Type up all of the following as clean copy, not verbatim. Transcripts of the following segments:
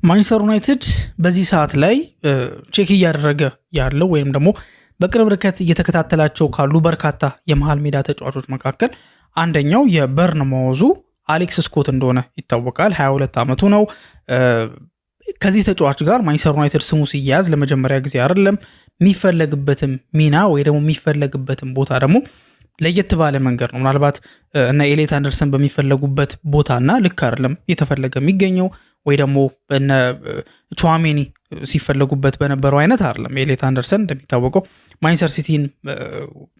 ማንቸስተር ዩናይትድ በዚህ ሰዓት ላይ ቼክ እያደረገ ያለው ወይም ደግሞ በቅርብ ርቀት እየተከታተላቸው ካሉ በርካታ የመሃል ሜዳ ተጫዋቾች መካከል አንደኛው የበርንማውዙ አሌክስ ስኮት እንደሆነ ይታወቃል። 22 ዓመቱ ነው። ከዚህ ተጫዋች ጋር ማንቸስተር ዩናይትድ ስሙ ሲያያዝ ለመጀመሪያ ጊዜ አይደለም። የሚፈለግበትም ሚና ወይ ደግሞ የሚፈለግበትም ቦታ ደግሞ ለየት ባለ መንገድ ነው። ምናልባት እና ኤሌት አንደርሰን በሚፈለጉበት ቦታና ልክ አይደለም እየተፈለገ የሚገኘው ወይ ደግሞ በነ ቹዋሜኒ ሲፈለጉበት በነበረው አይነት አይደለም። ኤሌት አንደርሰን እንደሚታወቀው ማንቸስተር ሲቲን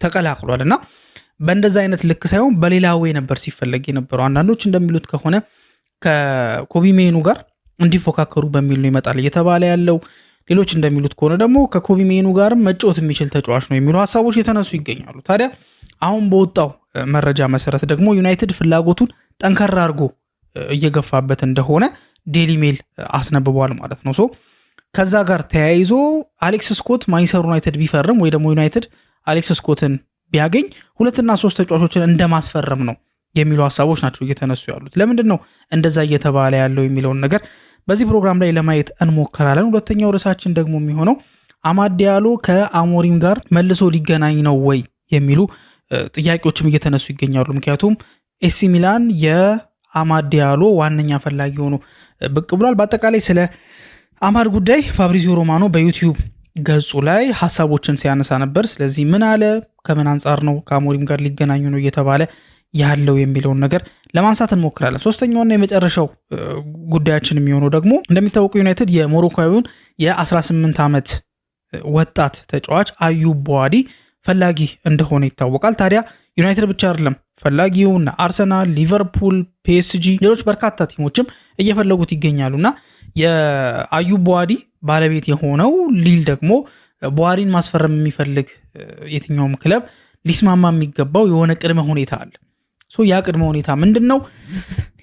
ተቀላቅሏል እና በእንደዛ አይነት ልክ ሳይሆን በሌላ ወይ ነበር ሲፈለግ የነበረው። አንዳንዶች እንደሚሉት ከሆነ ከኮቢ ሜኑ ጋር እንዲፎካከሩ በሚል ነው ይመጣል እየተባለ ያለው። ሌሎች እንደሚሉት ከሆነ ደግሞ ከኮቢ ሜኑ ጋር መጫወት የሚችል ተጫዋች ነው የሚሉ ሀሳቦች የተነሱ ይገኛሉ። ታዲያ አሁን በወጣው መረጃ መሰረት ደግሞ ዩናይትድ ፍላጎቱን ጠንከር አድርጎ እየገፋበት እንደሆነ ዴሊ ሜል አስነብቧል ማለት ነው። ሶ ከዛ ጋር ተያይዞ አሌክስ ስኮት ማንቸስተር ዩናይትድ ቢፈርም ወይ ደግሞ ዩናይትድ አሌክስ ስኮትን ቢያገኝ 2 እና 3 ተጫዋቾችን እንደማስፈረም ነው የሚሉ ሀሳቦች ናቸው እየተነሱ ያሉት። ለምንድን ነው እንደዛ እየተባለ ያለው የሚለውን ነገር በዚህ ፕሮግራም ላይ ለማየት እንሞክራለን። ሁለተኛው ርዕሳችን ደግሞ የሚሆነው አማድ ዲያሎ ከአሞሪም ጋር መልሶ ሊገናኝ ነው ወይ የሚሉ ጥያቄዎችም እየተነሱ ይገኛሉ። ምክንያቱም ኤሲ ሚላን የአማድ ዲያሎ ዋነኛ ፈላጊ ሆኖ ብቅ ብሏል። በአጠቃላይ ስለ አማድ ጉዳይ ፋብሪዚዮ ሮማኖ በዩቲዩብ ገጹ ላይ ሀሳቦችን ሲያነሳ ነበር። ስለዚህ ምን አለ፣ ከምን አንጻር ነው ከአሞሪም ጋር ሊገናኙ ነው እየተባለ ያለው የሚለውን ነገር ለማንሳት እንሞክራለን። ሶስተኛውና የመጨረሻው ጉዳያችን የሚሆነው ደግሞ እንደሚታወቀው ዩናይትድ የሞሮኮዊውን የ18 ዓመት ወጣት ተጫዋች አዩብ ቦዋዲ ፈላጊ እንደሆነ ይታወቃል። ታዲያ ዩናይትድ ብቻ አይደለም ፈላጊው፣ እና አርሰናል፣ ሊቨርፑል፣ ፒኤስጂ፣ ሌሎች በርካታ ቲሞችም እየፈለጉት ይገኛሉና የአዩብ ቦዋዲ ባለቤት የሆነው ሊል ደግሞ ቦዋዲን ማስፈረም የሚፈልግ የትኛውም ክለብ ሊስማማ የሚገባው የሆነ ቅድመ ሁኔታ አለ። ያ ቅድመ ሁኔታ ምንድን ነው?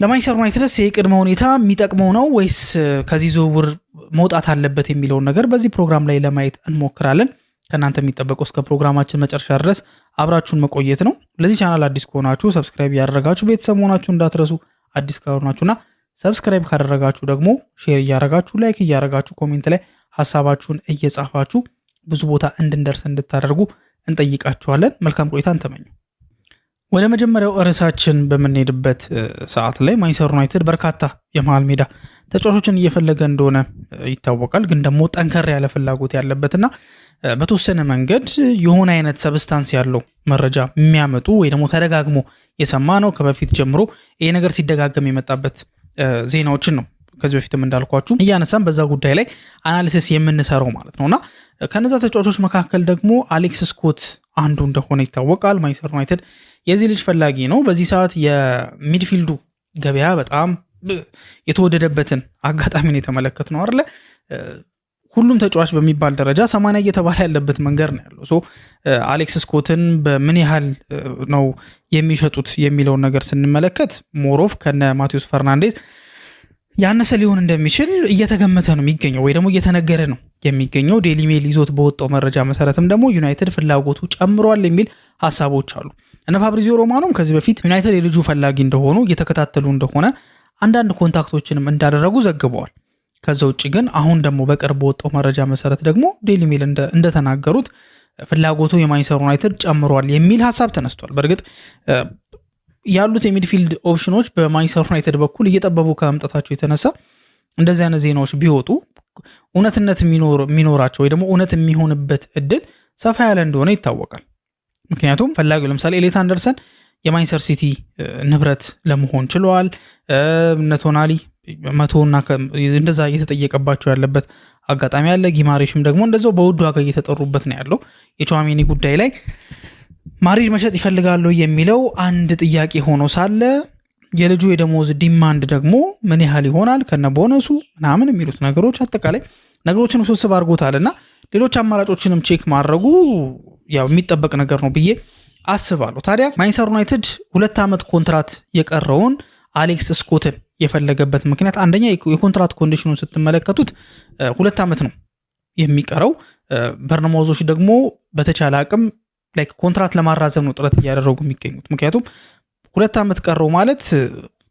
ለማንቸስተር ዩናይትድስ ይህ ቅድመ ሁኔታ የሚጠቅመው ነው ወይስ ከዚህ ዝውውር መውጣት አለበት የሚለውን ነገር በዚህ ፕሮግራም ላይ ለማየት እንሞክራለን። ከእናንተ የሚጠበቀው እስከ ፕሮግራማችን መጨረሻ ድረስ አብራችሁን መቆየት ነው። ለዚህ ቻናል አዲስ ከሆናችሁ ሰብስክራይብ ያደረጋችሁ ቤተሰብ መሆናችሁ እንዳትረሱ። አዲስ ከሆናችሁና ሰብስክራይብ ካደረጋችሁ ደግሞ ሼር እያደረጋችሁ ላይክ እያደረጋችሁ ኮሜንት ላይ ሀሳባችሁን እየጻፋችሁ ብዙ ቦታ እንድንደርስ እንድታደርጉ እንጠይቃችኋለን። መልካም ቆይታ እንተመኙ። ወደ መጀመሪያው ርዕሳችን በምንሄድበት ሰዓት ላይ ማንቸስተር ዩናይትድ በርካታ የመሃል ሜዳ ተጫዋቾችን እየፈለገ እንደሆነ ይታወቃል። ግን ደግሞ ጠንከር ያለ ፍላጎት ያለበትና በተወሰነ መንገድ የሆነ አይነት ሰብስታንስ ያለው መረጃ የሚያመጡ ወይ ደግሞ ተደጋግሞ የሰማ ነው ከበፊት ጀምሮ ይሄ ነገር ሲደጋገም የመጣበት ዜናዎችን ነው ከዚህ በፊትም እንዳልኳችሁ እያነሳን በዛ ጉዳይ ላይ አናሊሲስ የምንሰራው ማለት ነውና ከነዛ ተጫዋቾች መካከል ደግሞ አሌክስ ስኮት አንዱ እንደሆነ ይታወቃል። ማንቸስተር ዩናይትድ የዚህ ልጅ ፈላጊ ነው። በዚህ ሰዓት የሚድፊልዱ ገበያ በጣም የተወደደበትን አጋጣሚ ነው የተመለከትነው አይደለ? ሁሉም ተጫዋች በሚባል ደረጃ 80 እየተባለ ያለበት መንገድ ነው ያለው። አሌክስ ስኮትን በምን ያህል ነው የሚሸጡት የሚለውን ነገር ስንመለከት ሞሮፍ ከነ ማቴዎስ ፈርናንዴዝ ያነሰ ሊሆን እንደሚችል እየተገመተ ነው የሚገኘው ወይ ደግሞ እየተነገረ ነው የሚገኘው። ዴሊ ሜል ይዞት በወጣው መረጃ መሰረትም ደግሞ ዩናይትድ ፍላጎቱ ጨምሯል የሚል ሀሳቦች አሉ። እነ ፋብሪዚዮ ሮማኖም ከዚህ በፊት ዩናይትድ የልጁ ፈላጊ እንደሆኑ እየተከታተሉ እንደሆነ አንዳንድ ኮንታክቶችንም እንዳደረጉ ዘግበዋል። ከዛ ውጭ ግን አሁን ደግሞ በቅርብ በወጣው መረጃ መሰረት ደግሞ ዴሊ ሜል እንደተናገሩት ፍላጎቱ የማንቸስተር ዩናይትድ ጨምሯል የሚል ሀሳብ ተነስቷል። በእርግጥ ያሉት የሚድፊልድ ኦፕሽኖች በማንቸስተር ዩናይትድ በኩል እየጠበቡ ከመምጣታቸው የተነሳ እንደዚህ አይነት ዜናዎች ቢወጡ እውነትነት የሚኖራቸው ወይ ደግሞ እውነት የሚሆንበት እድል ሰፋ ያለ እንደሆነ ይታወቃል። ምክንያቱም ፈላጊው ለምሳሌ ኤሌት አንደርሰን የማንቸስተር ሲቲ ንብረት ለመሆን ችለዋል። ነቶናሊ 100 እና እንደዛ እየተጠየቀባቸው ያለበት አጋጣሚ አለ። ጊማሬሽም ደግሞ እንደዛው በውድ ዋጋ እየተጠሩበት ነው ያለው። የቹዋሜኒ ጉዳይ ላይ ማድሪድ መሸጥ ይፈልጋሉ የሚለው አንድ ጥያቄ ሆኖ ሳለ የልጁ የደሞዝ ዲማንድ ደግሞ ምን ያህል ይሆናል ከነ ቦነሱ ምናምን የሚሉት ነገሮች አጠቃላይ ነገሮችን ውስብስብ አድርጎታልና ሌሎች አማራጮችንም ቼክ ማድረጉ ያው የሚጠበቅ ነገር ነው ብዬ አስባለሁ። ታዲያ ማንቸስተር ዩናይትድ 2 ዓመት ኮንትራት የቀረውን አሌክስ ስኮትን የፈለገበት ምክንያት አንደኛ የኮንትራት ኮንዲሽኑን ስትመለከቱት 2 ዓመት ነው የሚቀረው። በርንማውዞች ደግሞ በተቻለ አቅም ላይክ ኮንትራት ለማራዘም ነው ጥረት እያደረጉ የሚገኙት። ምክንያቱም 2 ዓመት ቀረው ማለት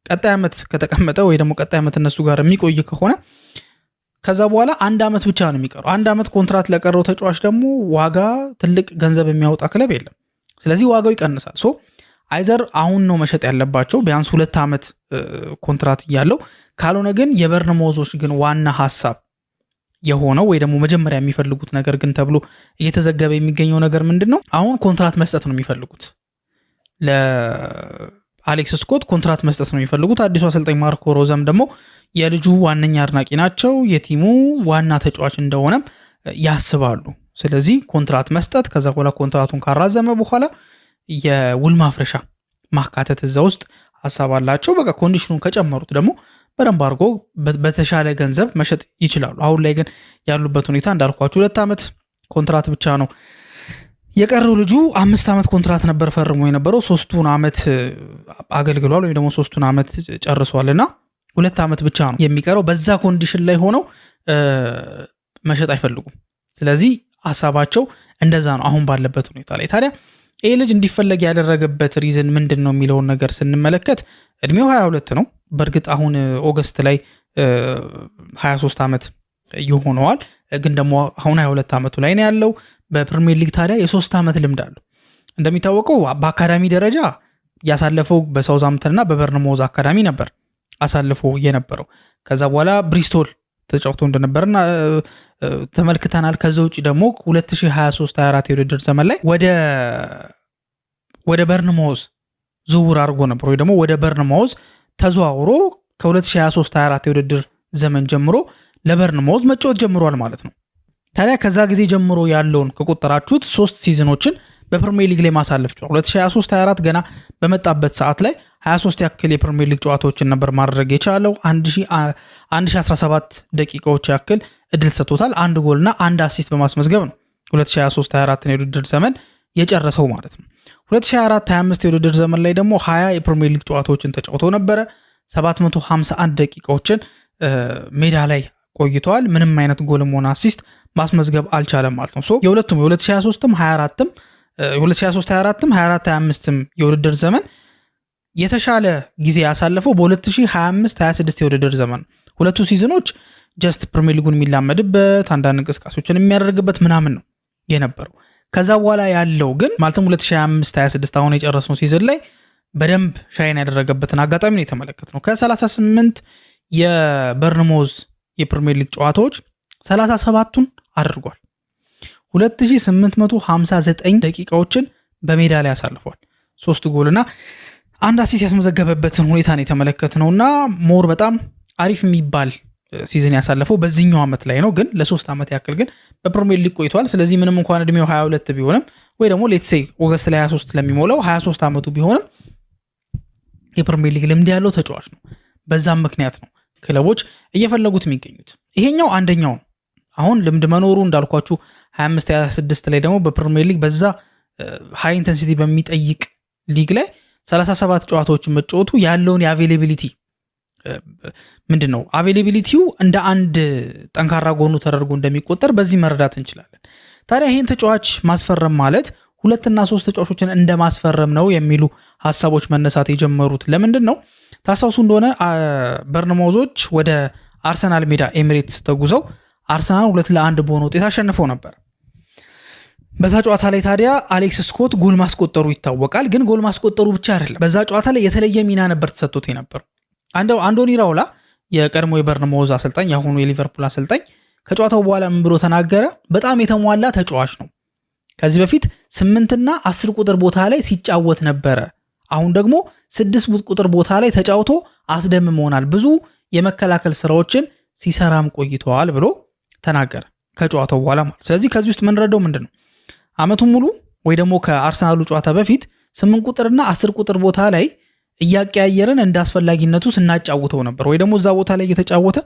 ቀጣይ ዓመት ከተቀመጠ ወይ ደግሞ ቀጣይ ዓመት እነሱ ጋር የሚቆይ ከሆነ ከዛ በኋላ 1 ዓመት ብቻ ነው የሚቀረው። 1 ዓመት ኮንትራት ለቀረው ተጫዋች ደግሞ ዋጋ ትልቅ ገንዘብ የሚያወጣ ክለብ የለም። ስለዚህ ዋጋው ይቀንሳል። ሶ አይዘር አሁን ነው መሸጥ ያለባቸው ቢያንስ 2 ዓመት ኮንትራት እያለው፣ ካልሆነ ግን የበርንማውዞች ግን ዋና ሀሳብ የሆነው ወይ ደግሞ መጀመሪያ የሚፈልጉት ነገር ግን ተብሎ እየተዘገበ የሚገኘው ነገር ምንድን ነው? አሁን ኮንትራት መስጠት ነው የሚፈልጉት። ለአሌክስ ስኮት ኮንትራት መስጠት ነው የሚፈልጉት። አዲሱ አሰልጣኝ ማርኮ ሮዛም ደግሞ የልጁ ዋነኛ አድናቂ ናቸው። የቲሙ ዋና ተጫዋች እንደሆነም ያስባሉ። ስለዚህ ኮንትራት መስጠት፣ ከዛ በኋላ ኮንትራቱን ካራዘመ በኋላ የውል ማፍረሻ ማካተት እዛ ውስጥ ሀሳብ አላቸው። በቃ ኮንዲሽኑን ከጨመሩት ደግሞ በደንብ አድርጎ በተሻለ ገንዘብ መሸጥ ይችላሉ። አሁን ላይ ግን ያሉበት ሁኔታ እንዳልኳችሁ 2 ዓመት ኮንትራት ብቻ ነው የቀረው። ልጁ 5 ዓመት ኮንትራት ነበር ፈርሞ የነበረው፣ 3ቱን ዓመት አገልግሏል ወይም ደግሞ 3ቱን ዓመት ጨርሷል እና 2 ዓመት ብቻ ነው የሚቀረው። በዛ ኮንዲሽን ላይ ሆነው መሸጥ አይፈልጉም። ስለዚህ ሀሳባቸው እንደዛ ነው አሁን ባለበት ሁኔታ ላይ። ታዲያ ይህ ልጅ እንዲፈለግ ያደረገበት ሪዝን ምንድን ነው የሚለውን ነገር ስንመለከት እድሜው 22 ነው። በእርግጥ አሁን ኦገስት ላይ 23 ዓመት ይሆነዋል፣ ግን ደግሞ አሁን 22 ዓመቱ ላይ ነው ያለው። በፕሪሚየር ሊግ ታዲያ የ3 ዓመት ልምድ አለው። እንደሚታወቀው በአካዳሚ ደረጃ ያሳለፈው በሳውዝሃምፕተን እና በበርንማውዝ አካዳሚ ነበር አሳልፎ የነበረው። ከዛ በኋላ ብሪስቶል ተጫውቶ እንደነበርና ተመልክተናል። ከዛ ውጭ ደግሞ 2023-24 የውድድር ዘመን ላይ ወደ በርንማውዝ ዝውውር አድርጎ ነበር ወይ ደግሞ ወደ በርንማውዝ ተዘዋውሮ ከ2023-24 የውድድር ዘመን ጀምሮ ለበርንማውዝ መጫወት ጀምሯል ማለት ነው። ታዲያ ከዛ ጊዜ ጀምሮ ያለውን ከቆጠራችሁት 3 ሲዝኖችን በፕሪሚየር ሊግ ላይ ማሳለፍ ችሏል። 2023-24 ገና በመጣበት ሰዓት ላይ 23 ያክል የፕሪሚየር ሊግ ጨዋታዎችን ነበር ማድረግ የቻለው። 1017 ደቂቃዎች ያክል እድል ሰጥቶታል። 1 ጎልና 1 አሲስት በማስመዝገብ ነው 2023-24 የውድድር ዘመን የጨረሰው ማለት ነው። 2024-25 የውድድር ዘመን ላይ ደግሞ 20 የፕሪሚየር ሊግ ጨዋታዎችን ተጫውቶ ነበረ። 751 ደቂቃዎችን ሜዳ ላይ ቆይተዋል። ምንም አይነት ጎልም ሆነ አሲስት ማስመዝገብ አልቻለም ማለት ነው። የሁለቱም የ2023-24ም 24-25ም የውድድር ዘመን የተሻለ ጊዜ ያሳለፈው በ2025-26 የውድድር ዘመን። ሁለቱ ሲዝኖች ጀስት ፕሪሚየር ሊጉን የሚላመድበት አንዳንድ እንቅስቃሴዎችን የሚያደርግበት ምናምን ነው የነበረው። ከዛ በኋላ ያለው ግን ማለትም 2025-26 አሁን የጨረስነው ሲዝን ላይ በደንብ ሻይን ያደረገበትን አጋጣሚ ነው የተመለከትነው። ከ38 የበርንማውዝ የፕሪሚየር ሊግ ጨዋታዎች 37ቱን አድርጓል። 2859 ደቂቃዎችን በሜዳ ላይ ያሳልፏል። 3 ጎልና 1 አሲስት ያስመዘገበበትን ሁኔታ ነው የተመለከትነውና ሞር በጣም አሪፍ የሚባል ሲዝን ያሳለፈው በዚህኛው ዓመት ላይ ነው። ግን ለ3 ዓመት ያክል ግን በፕሪሚየር ሊግ ቆይቷል። ስለዚህ ምንም እንኳን እድሜው 22 ቢሆንም ወይ ደግሞ ሌትስ ሴይ ኦገስት ላይ 23 ለሚሞላው 23 ዓመቱ ቢሆንም የፕሪሚየር ሊግ ልምድ ያለው ተጫዋች ነው። በዛም ምክንያት ነው ክለቦች እየፈለጉት የሚገኙት። ይሄኛው አንደኛው ነው። አሁን ልምድ መኖሩ እንዳልኳችሁ 25-26 ላይ ደግሞ በፕሪሚየር ሊግ በዛ ሃይ ኢንተንሲቲ በሚጠይቅ ሊግ ላይ 37 ጨዋታዎችን መጫወቱ ያለውን የአቬሌቢሊቲ ምንድን ነው አቬሌቢሊቲው እንደ አንድ ጠንካራ ጎኑ ተደርጎ እንደሚቆጠር በዚህ መረዳት እንችላለን። ታዲያ ይህን ተጫዋች ማስፈረም ማለት 2 እና 3 ተጫዋቾችን እንደ ማስፈረም ነው የሚሉ ሀሳቦች መነሳት የጀመሩት ለምንድን ነው? ታስታውሱ እንደሆነ በርንማውዞች ወደ አርሰናል ሜዳ ኤሚሬትስ ተጉዘው አርሰናል 2-1 በሆነ ውጤት አሸንፈው ነበር። በዛ ጨዋታ ላይ ታዲያ አሌክስ ስኮት ጎል ማስቆጠሩ ይታወቃል። ግን ጎል ማስቆጠሩ ብቻ አይደለም፣ በዛ ጨዋታ ላይ የተለየ ሚና ነበር ተሰጥቶት የነበረው። አንዶኒ ራውላ የቀድሞ የበርንማውዝ አሰልጣኝ የአሁኑ የሊቨርፑል አሰልጣኝ ከጨዋታው በኋላ ምን ብሎ ተናገረ? በጣም የተሟላ ተጫዋች ነው። ከዚህ በፊት 8 እና 10 ቁጥር ቦታ ላይ ሲጫወት ነበረ። አሁን ደግሞ 6 ቁጥር ቦታ ላይ ተጫውቶ አስደምሞናል። ብዙ የመከላከል ስራዎችን ሲሰራም ቆይተዋል ብሎ ተናገረ ከጨዋታው በኋላ ማለት። ስለዚህ ከዚህ ውስጥ ምንረዳው ምንድነው? አመቱን ሙሉ ወይ ደግሞ ከአርሰናሉ ጨዋታ በፊት 8 ቁጥርና 10 ቁጥር ቦታ ላይ እያቀያየረን እንደ አስፈላጊነቱ ስናጫውተው ነበር፣ ወይ ደግሞ እዛ ቦታ ላይ እየተጫወተ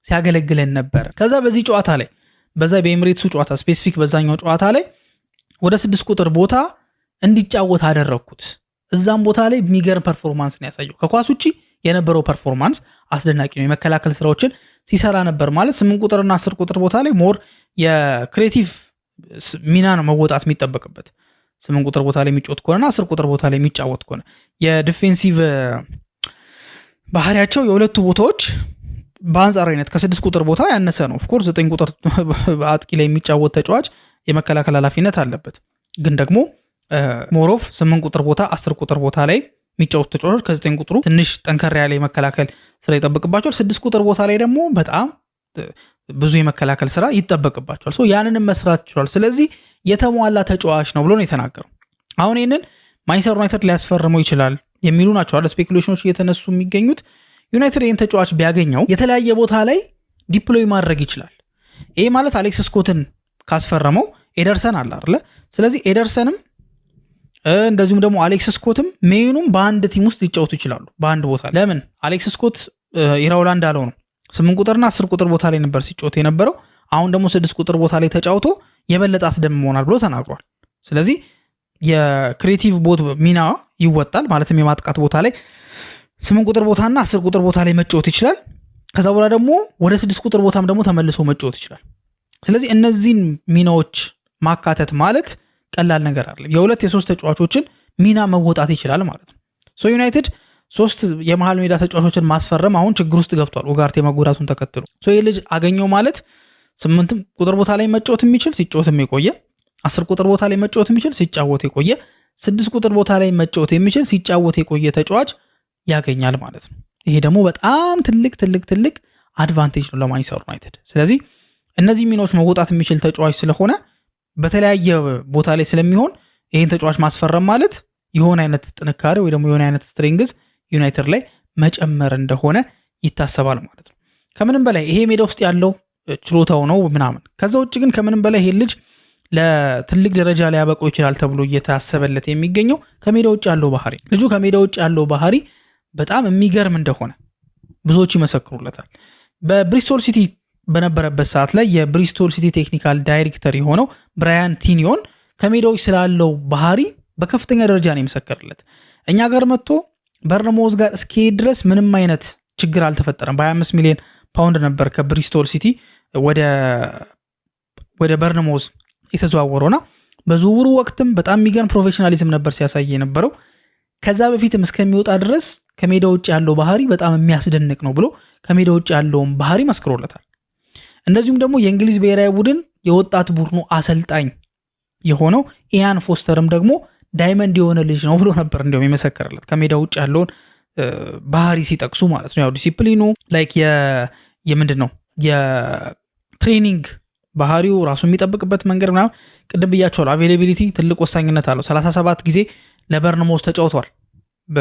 ሲያገለግለን ነበር። ከዛ በዚህ ጨዋታ ላይ በዛ በኤሚሬትሱ ጨዋታ ስፔሲፊክ በዛኛው ጨዋታ ላይ ወደ 6 ቁጥር ቦታ እንዲጫወት አደረኩት። እዛም ቦታ ላይ የሚገርም ፐርፎርማንስ ነው ያሳየው። ከኳስ ውጪ የነበረው ፐርፎርማንስ አስደናቂ ነው። የመከላከል ስራዎችን ሲሰራ ነበር ማለት 8 ቁጥርና 10 ቁጥር ቦታ ላይ ሞር የክሬቲቭ ሚና ነው መወጣት የሚጠበቅበት። 8 ቁጥር ቦታ ላይ የሚጫወት ከሆነና 10 ቁጥር ቦታ ላይ የሚጫወት ከሆነ የዲፌንሲቭ ባህሪያቸው የሁለቱ ቦታዎች በአንጻራዊነት ከ6 ቁጥር ቦታ ያነሰ ነው። ኦፍኮርስ 9 ቁጥር አጥቂ ላይ የሚጫወት ተጫዋች የመከላከል ኃላፊነት አለበት። ግን ደግሞ ሞሮፍ 8 ቁጥር ቦታ 10 ቁጥር ቦታ ላይ የሚጫወቱ ተጫዋቾች ከ9 ቁጥሩ ትንሽ ጠንከር ያለ የመከላከል ስራ ይጠበቅባቸዋል። 6 ቁጥር ቦታ ላይ ደግሞ በጣም ብዙ የመከላከል ስራ ይጠበቅባቸዋል። ያንንም መስራት ይችላል። ስለዚህ የተሟላ ተጫዋች ነው ብሎ ነው የተናገረው። አሁን ይህንን ማንቸስተር ዩናይትድ ሊያስፈርመው ይችላል የሚሉ ናቸው አይደል ስፔኩሌሽኖች እየተነሱ የሚገኙት። ዩናይትድ ይህን ተጫዋች ቢያገኘው የተለያየ ቦታ ላይ ዲፕሎይ ማድረግ ይችላል። ይሄ ማለት አሌክስ ስኮትን ካስፈረመው ኤደርሰን አለ አይደል? ስለዚህ ኤደርሰንም እንደዚሁም ደግሞ አሌክስ ስኮትም ሜኑም በአንድ ቲም ውስጥ ሊጫወቱ ይችላሉ በአንድ ቦታ። ለምን አሌክስ ስኮት ኢራውላ እንዳለው ነው 8 ቁጥርና 10 ቁጥር ቦታ ላይ ነበር ሲጫወት የነበረው። አሁን ደግሞ 6 ቁጥር ቦታ ላይ ተጫውቶ የበለጠ አስደምሞናል ብሎ ተናግሯል። ስለዚህ የክሬቲቭ ቦት ሚና ይወጣል ማለትም የማጥቃት ቦታ ላይ 8 ቁጥር ቦታና 10 ቁጥር ቦታ ላይ መጫወት ይችላል። ከዛ በኋላ ደግሞ ወደ 6 ቁጥር ቦታም ደግሞ ተመልሶ መጫወት ይችላል። ስለዚህ እነዚህን ሚናዎች ማካተት ማለት ቀላል ነገር አይደለም። የሁለት የሶስት ተጫዋቾችን ሚና መወጣት ይችላል ማለት ነው። ዩናይትድ 3 የመሃል ሜዳ ተጫዋቾችን ማስፈረም አሁን ችግር ውስጥ ገብቷል። ኡጋርቴ መጎዳቱን ተከትሎ ይህ ልጅ አገኘው ማለት 8 ቁጥር ቦታ ላይ መጫወት የሚችል ሲጫወትም የቆየ፣ 10 ቁጥር ቦታ ላይ መጫወት የሚችል ሲጫወት የቆየ፣ 6 ቁጥር ቦታ ላይ መጫወት የሚችል ሲጫወት የቆየ ተጫዋች ያገኛል ማለት ነው። ይሄ ደግሞ በጣም ትልቅ አድቫንቴጅ ነው ለማንቸስተር ዩናይትድ። ስለዚህ እነዚህ ሚናዎች መወጣት የሚችል ተጫዋች ስለሆነ በተለያየ ቦታ ላይ ስለሚሆን ይህን ተጫዋች ማስፈረም ማለት የሆነ አይነት ጥንካሬ ወይ ደግሞ የሆነ አይነት ስትሬንግዝ ዩናይትድ ላይ መጨመር እንደሆነ ይታሰባል ማለት ነው። ከምንም በላይ ይሄ ሜዳ ውስጥ ያለው ችሎታው ነው ምናምን። ከዛ ውጭ ግን ከምንም በላይ ይሄ ልጅ ለትልቅ ደረጃ ላይ ያበቀው ይችላል ተብሎ እየታሰበለት የሚገኘው ከሜዳ ውጭ ያለው ባህሪ፣ ልጁ ከሜዳ ውጭ ያለው ባህሪ በጣም የሚገርም እንደሆነ ብዙዎች ይመሰክሩለታል። በብሪስቶል ሲቲ በነበረበት ሰዓት ላይ የብሪስቶል ሲቲ ቴክኒካል ዳይሬክተር የሆነው ብራያን ቲኒዮን ከሜዳዎች ስላለው ባህሪ በከፍተኛ ደረጃ ነው የመሰከርለት። እኛ ጋር መጥቶ በርነሞዝ ጋር እስኪሄድ ድረስ ምንም አይነት ችግር አልተፈጠረም። በ25 ሚሊዮን ፓውንድ ነበር ከብሪስቶል ሲቲ ወደ በርነሞዝ የተዘዋወረውና በዝውውሩ ወቅትም በጣም የሚገርም ፕሮፌሽናሊዝም ነበር ሲያሳይ የነበረው። ከዛ በፊትም እስከሚወጣ ድረስ ከሜዳ ውጭ ያለው ባህሪ በጣም የሚያስደንቅ ነው ብሎ ከሜዳ ውጭ ያለውን ባህሪ መስክሮለታል። እንደዚሁም ደግሞ የእንግሊዝ ብሔራዊ ቡድን የወጣት ቡድኑ አሰልጣኝ የሆነው ኢያን ፎስተርም ደግሞ ዳይመንድ የሆነ ልጅ ነው ብሎ ነበር እንዲያውም የመሰከረለት ከሜዳ ውጭ ያለውን ባህሪ ሲጠቅሱ ማለት ነው። ያው ዲሲፕሊኑ ላይክ የምንድን ነው የትሬኒንግ ባህሪው ራሱ የሚጠብቅበት መንገድ ምናምን ቅድም ብያቸዋለሁ። አቬይላቢሊቲ ትልቅ ወሳኝነት አለው። 37 ጊዜ ለበርንሞዝ ተጫውቷል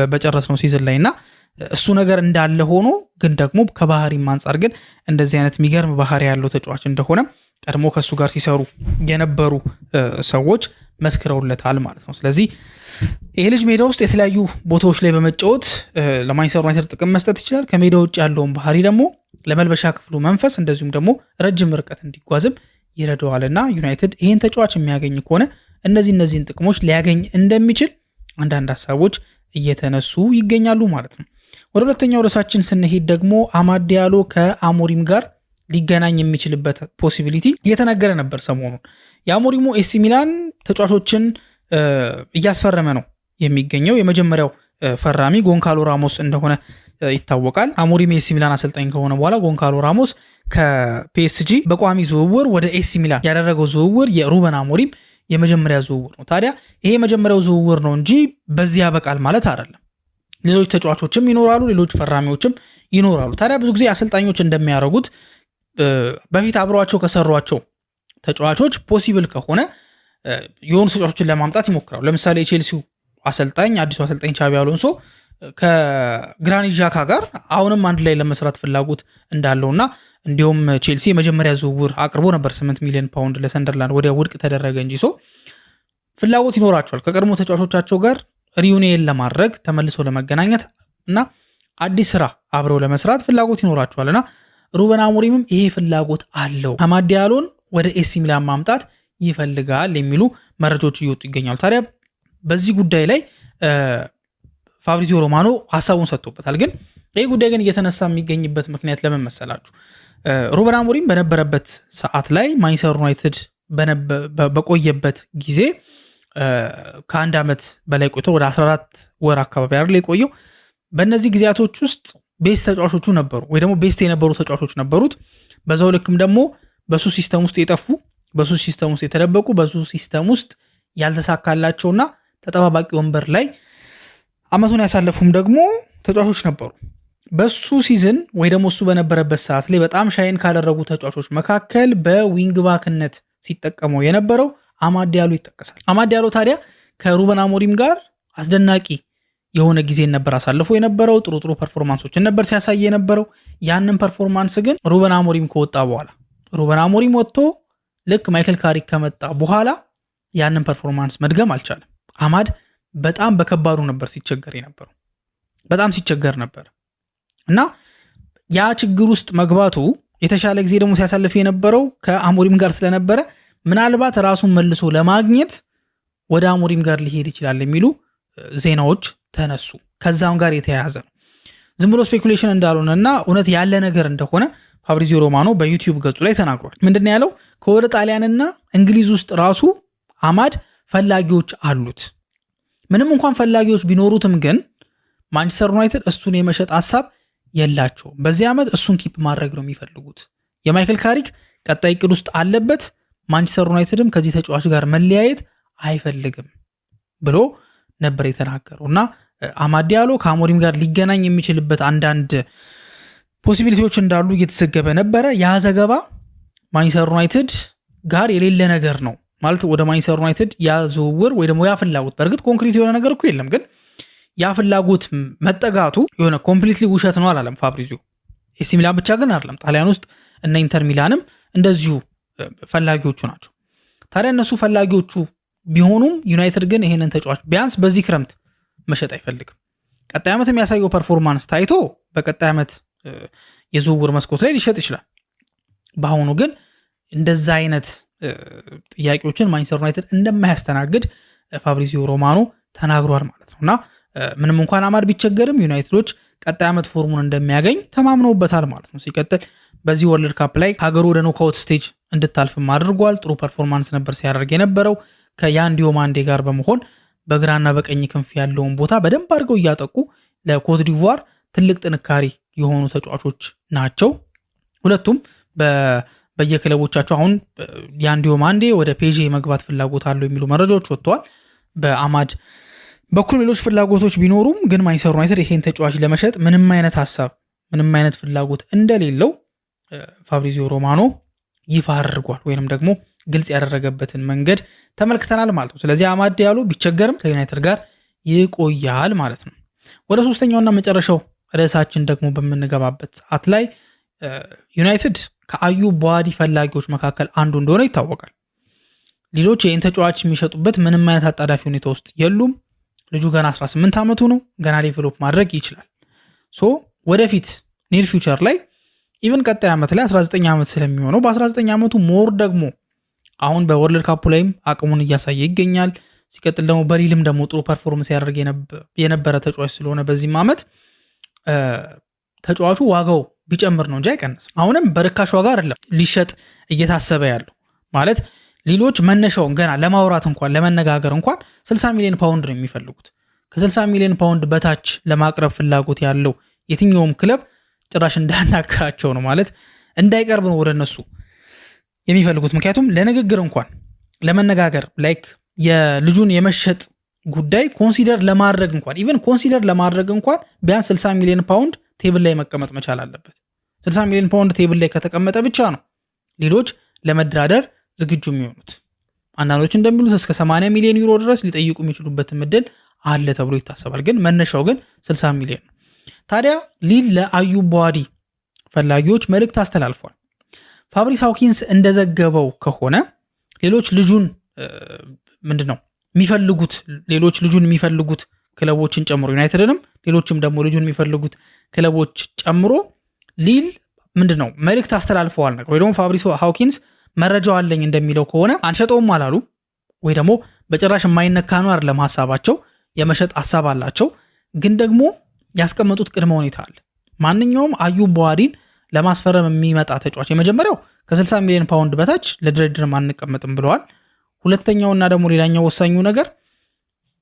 በጨረስነው ሲዝን ላይ እና እሱ ነገር እንዳለ ሆኖ ግን ደግሞ ከባህሪም አንጻር ግን እንደዚህ አይነት የሚገርም ባህሪ ያለው ተጫዋች እንደሆነ ቀድሞ ከሱ ጋር ሲሰሩ የነበሩ ሰዎች መስክረውለታል ማለት ነው። ስለዚህ ይሄ ልጅ ሜዳ ውስጥ የተለያዩ ቦታዎች ላይ በመጫወት ለማንቸስተር ዩናይትድ ጥቅም መስጠት ይችላል። ከሜዳ ውጭ ያለውን ባህሪ ደግሞ ለመልበሻ ክፍሉ መንፈስ እንደዚሁም ደግሞ ረጅም ርቀት እንዲጓዝም ይረዳዋልና ዩናይትድ ይህን ተጫዋች የሚያገኝ ከሆነ እነዚህን ጥቅሞች ሊያገኝ እንደሚችል አንዳንድ ሀሳቦች እየተነሱ ይገኛሉ ማለት ነው። ወደ ሁለተኛው ርዕሳችን ስንሄድ ደግሞ አማድ ዲያሎ ከአሞሪም ጋር ሊገናኝ የሚችልበት ፖሲቢሊቲ እየተነገረ ነበር ሰሞኑን። የአሞሪሙ ኤሲ ሚላን ተጫዋቾችን እያስፈረመ ነው የሚገኘው። የመጀመሪያው ፈራሚ ጎንካሎ ራሞስ እንደሆነ ይታወቃል። አሞሪም ኤሲ ሚላን አሰልጣኝ ከሆነ በኋላ ጎንካሎ ራሞስ ከፒኤስጂ በቋሚ ዝውውር ወደ ኤሲ ሚላን ያደረገው ዝውውር የሩበን አሞሪም የመጀመሪያ ዝውውር ነው። ታዲያ ይሄ የመጀመሪያው ዝውውር ነው እንጂ በዚህ ያበቃል ማለት አይደለም። ሌሎች ተጫዋቾችም ይኖራሉ፣ ሌሎች ፈራሚዎችም ይኖራሉ። ታዲያ ብዙ ጊዜ አሰልጣኞች እንደሚያደርጉት በፊት አብረዋቸው ከሰሯቸው ተጫዋቾች ፖሲብል ከሆነ የሆኑ ተጫዋቾችን ለማምጣት ይሞክራሉ። ለምሳሌ የቼልሲው አሰልጣኝ አዲሱ አሰልጣኝ ቻቢ አሎንሶ ከግራኒት ዣካ ጋር አሁንም አንድ ላይ ለመስራት ፍላጎት እንዳለውና እንዲሁም ቼልሲ የመጀመሪያ ዝውውር አቅርቦ ነበር 8 ሚሊዮን ፓውንድ ለሰንደርላንድ ወዲያ ውድቅ ተደረገ እንጂ ፍላጎት ይኖራቸዋል ከቀድሞ ተጫዋቾቻቸው ጋር ሪዩኒየን ለማድረግ ተመልሶ ለመገናኘት እና አዲስ ስራ አብረው ለመስራት ፍላጎት ይኖራቸዋልና ሩበን አሞሪምም ይሄ ፍላጎት አለው። አማድ ዲያሎን ወደ ኤሲ ሚላን ማምጣት ይፈልጋል የሚሉ መረጃዎች እየወጡ ይገኛሉ። ታዲያ በዚህ ጉዳይ ላይ ፋብሪዚዮ ሮማኖ ሐሳቡን ሰጥቶበታል። ግን ይሄ ጉዳይ ግን እየተነሳ የሚገኝበት ምክንያት ለምን መሰላችሁ? ሩበን አሞሪም በነበረበት ሰዓት ላይ ማንቸስተር ዩናይትድ በቆየበት ጊዜ ከአንድ ዓመት በላይ ቆይቶ ወደ 14 ወር አካባቢ አይደል የቆየው። በእነዚህ ጊዜያቶች ውስጥ ቤስት ተጫዋቾቹ ነበሩ ወይ ደግሞ ቤስት የነበሩ ተጫዋቾች ነበሩት። በዛው ልክም ደግሞ በሱ ሲስተም ውስጥ የጠፉ፣ በሱ ሲስተም ውስጥ የተደበቁ፣ በሱ ሲስተም ውስጥ ያልተሳካላቸውና ተጠባባቂ ወንበር ላይ አመቱን ያሳለፉም ደግሞ ተጫዋቾች ነበሩ። በሱ ሲዝን ወይ ደግሞ እሱ በነበረበት ሰዓት ላይ በጣም ሻይን ካደረጉ ተጫዋቾች መካከል በዊንግ ባክነት ሲጠቀመው የነበረው አማድ ዲያሎ ይጠቀሳል። አማድ ዲያሎ ታዲያ ከሩበን አሞሪም ጋር አስደናቂ የሆነ ጊዜ ነበር አሳልፎ የነበረው። ጥሩ ጥሩ ፐርፎርማንሶችን ነበር ሲያሳይ የነበረው። ያንን ፐርፎርማንስ ግን ሩበን አሞሪም ከወጣ በኋላ ሩበን አሞሪም ወጥቶ ልክ ማይክል ካሪክ ከመጣ በኋላ ያንን ፐርፎርማንስ መድገም አልቻለም። አማድ በጣም በከባዱ ነበር ሲቸገር የነበረው፣ በጣም ሲቸገር ነበር እና ያ ችግር ውስጥ መግባቱ የተሻለ ጊዜ ደግሞ ሲያሳልፍ የነበረው ከአሞሪም ጋር ስለነበረ ምናልባት ራሱን መልሶ ለማግኘት ወደ አሞሪም ጋር ሊሄድ ይችላል የሚሉ ዜናዎች ተነሱ። ከዛም ጋር የተያያዘ ነው። ዝም ብሎ ስፔኩሌሽን እንዳልሆነና እውነት ያለ ነገር እንደሆነ ፋብሪዚዮ ሮማኖ በዩቲዩብ ገጹ ላይ ተናግሯል። ምንድነው ያለው? ከወደ ጣሊያንና እንግሊዝ ውስጥ ራሱ አማድ ፈላጊዎች አሉት። ምንም እንኳን ፈላጊዎች ቢኖሩትም ግን ማንቸስተር ዩናይትድ እሱን የመሸጥ ሐሳብ የላቸውም። በዚህ ዓመት እሱን ኪፕ ማድረግ ነው የሚፈልጉት። የማይክል ካሪክ ቀጣይ እቅድ ውስጥ አለበት። ማንቸስተር ዩናይትድም ከዚህ ተጫዋች ጋር መለያየት አይፈልግም ብሎ ነበር የተናገረው እና አማድ ዲያሎ ከአሞሪም ጋር ሊገናኝ የሚችልበት አንዳንድ ፖሲቢሊቲዎች እንዳሉ እየተዘገበ ነበረ። ያ ዘገባ ማንቸስተር ዩናይትድ ጋር የሌለ ነገር ነው ማለት ወደ ማንቸስተር ዩናይትድ ያ ዝውውር ወይ ደግሞ ያ ፍላጎት፣ በእርግጥ ኮንክሪት የሆነ ነገር እኮ የለም፣ ግን ያ ፍላጎት መጠጋቱ የሆነ ኮምፕሊትሊ ውሸት ነው አላለም ፋብሪዚዮ። ኤሲ ሚላን ብቻ ግን አይደለም፣ ጣሊያን ውስጥ እነ ኢንተር ሚላንም እንደዚሁ ፈላጊዎቹ ናቸው። ታዲያ እነሱ ፈላጊዎቹ ቢሆኑም ዩናይትድ ግን ይሄንን ተጫዋች ቢያንስ በዚህ ክረምት መሸጥ አይፈልግም። ቀጣይ ዓመት የሚያሳየው ፐርፎርማንስ ታይቶ በቀጣይ ዓመት የዝውውር መስኮት ላይ ሊሸጥ ይችላል። በአሁኑ ግን እንደዛ አይነት ጥያቄዎችን ማንቸስተር ዩናይትድ እንደማያስተናግድ ፋብሪዚዮ ሮማኖ ተናግሯል ማለት ነው እና ምንም እንኳን አማድ ቢቸገርም ዩናይትዶች ቀጣይ ዓመት ፎርሙን እንደሚያገኝ ተማምነውበታል ማለት ነው። ሲቀጥል በዚህ ወርልድ ካፕ ላይ ሀገሩ ወደ ኖካውት ስቴጅ እንድታልፍም አድርጓል። ጥሩ ፐርፎርማንስ ነበር ሲያደርግ የነበረው። ከያን ዲዮማንዴ ጋር በመሆን በግራና በቀኝ ክንፍ ያለውን ቦታ በደንብ አድርገው እያጠቁ ለኮት ዲቯር ትልቅ ጥንካሬ የሆኑ ተጫዋቾች ናቸው። ሁለቱም በየክለቦቻቸው አሁን ያን ዲዮማንዴ ወደ ፔዤ መግባት ፍላጎት አለው የሚሉ መረጃዎች ወጥተዋል። በአማድ በኩል ሌሎች ፍላጎቶች ቢኖሩም ግን ማንቸስተር ዩናይትድ ይሄን ተጫዋች ለመሸጥ ምንም አይነት ሀሳብ ምንም አይነት ፍላጎት እንደሌለው ፋብሪዚዮ ሮማኖ ይፋ አድርጓል ወይንም ደግሞ ግልጽ ያደረገበትን መንገድ ተመልክተናል ማለት ነው። ስለዚህ አማድ ዲያሎ ቢቸገርም ከዩናይትድ ጋር ይቆያል ማለት ነው። ወደ ሶስተኛውና መጨረሻው ርዕሳችን ደግሞ በምንገባበት ሰዓት ላይ ዩናይትድ ከአዩብ ቡዋዲ ፈላጊዎች መካከል አንዱ እንደሆነ ይታወቃል። ሌሎች ይህን ተጫዋች የሚሸጡበት ምንም አይነት አጣዳፊ ሁኔታ ውስጥ የሉም። ልጁ ገና 18 ዓመቱ ነው። ገና ዴቨሎፕ ማድረግ ይችላል። ወደፊት ኒር ፊውቸር ላይ ኢቨን ቀጣይ ዓመት ላይ 19 ዓመት ስለሚሆነው በ19 ዓመቱ ሞር ደግሞ አሁን በወርልድ ካፑ ላይም አቅሙን እያሳየ ይገኛል። ሲቀጥል ደግሞ በሊልም ደግሞ ጥሩ ፐርፎርመንስ ያደርግ የነበረ ተጫዋች ስለሆነ በዚህም ዓመት ተጫዋቹ ዋጋው ቢጨምር ነው እንጂ አይቀንስም። አሁንም በርካሽ ዋጋ አይደለም ሊሸጥ እየታሰበ ያለው ማለት ሌሎች መነሻውን ገና ለማውራት እንኳን ለመነጋገር እንኳን 60 ሚሊዮን ፓውንድ ነው የሚፈልጉት። ከ60 ሚሊዮን ፓውንድ በታች ለማቅረብ ፍላጎት ያለው የትኛውም ክለብ ጭራሽ እንዳናገራቸው ነው ማለት እንዳይቀርብ ነው ወደ እነሱ የሚፈልጉት። ምክንያቱም ለንግግር እንኳን ለመነጋገር ላይክ የልጁን የመሸጥ ጉዳይ ኮንሲደር ለማድረግ እንኳን ኢቨን ኮንሲደር ለማድረግ እንኳን ቢያንስ 60 ሚሊዮን ፓውንድ ቴብል ላይ መቀመጥ መቻል አለበት። 60 ሚሊዮን ፓውንድ ቴብል ላይ ከተቀመጠ ብቻ ነው ሌሎች ለመደራደር ዝግጁ የሚሆኑት። አንዳንዶች እንደሚሉት እስከ 80 ሚሊዮን ዩሮ ድረስ ሊጠይቁ የሚችሉበት ምድል አለ ተብሎ ይታሰባል። ግን መነሻው ግን 60 ሚሊዮን ነው። ታዲያ ሊል ለአዩብ ቡዋዲ ፈላጊዎች መልእክት አስተላልፏል። ፋብሪስ ሃውኪንስ እንደዘገበው ከሆነ ሌሎች ልጁን ምንድነው የሚፈልጉት ሌሎች ልጁን የሚፈልጉት ክለቦችን ጨምሮ ዩናይትድንም ሌሎችም ደግሞ ልጁን የሚፈልጉት ክለቦች ጨምሮ ሊል ምንድነው መልእክት አስተላልፈዋል ነገር ወይ ደግሞ ፋብሪስ ሃውኪንስ መረጃው አለኝ እንደሚለው ከሆነ አንሸጠውም አላሉ ወይ ደግሞ በጭራሽ የማይነካ ነው አይደለም ሐሳባቸው የመሸጥ ሐሳብ አላቸው። ግን ደግሞ ያስቀመጡት ቅድመ ሁኔታ አለ። ማንኛውም አዩብ ቡዋዲን ለማስፈረም የሚመጣ ተጫዋች የመጀመሪያው ከ60 ሚሊዮን ፓውንድ በታች ለድርድር አንቀመጥም ብለዋል። ሁለተኛውና ደግሞ ሌላኛው ወሳኙ ነገር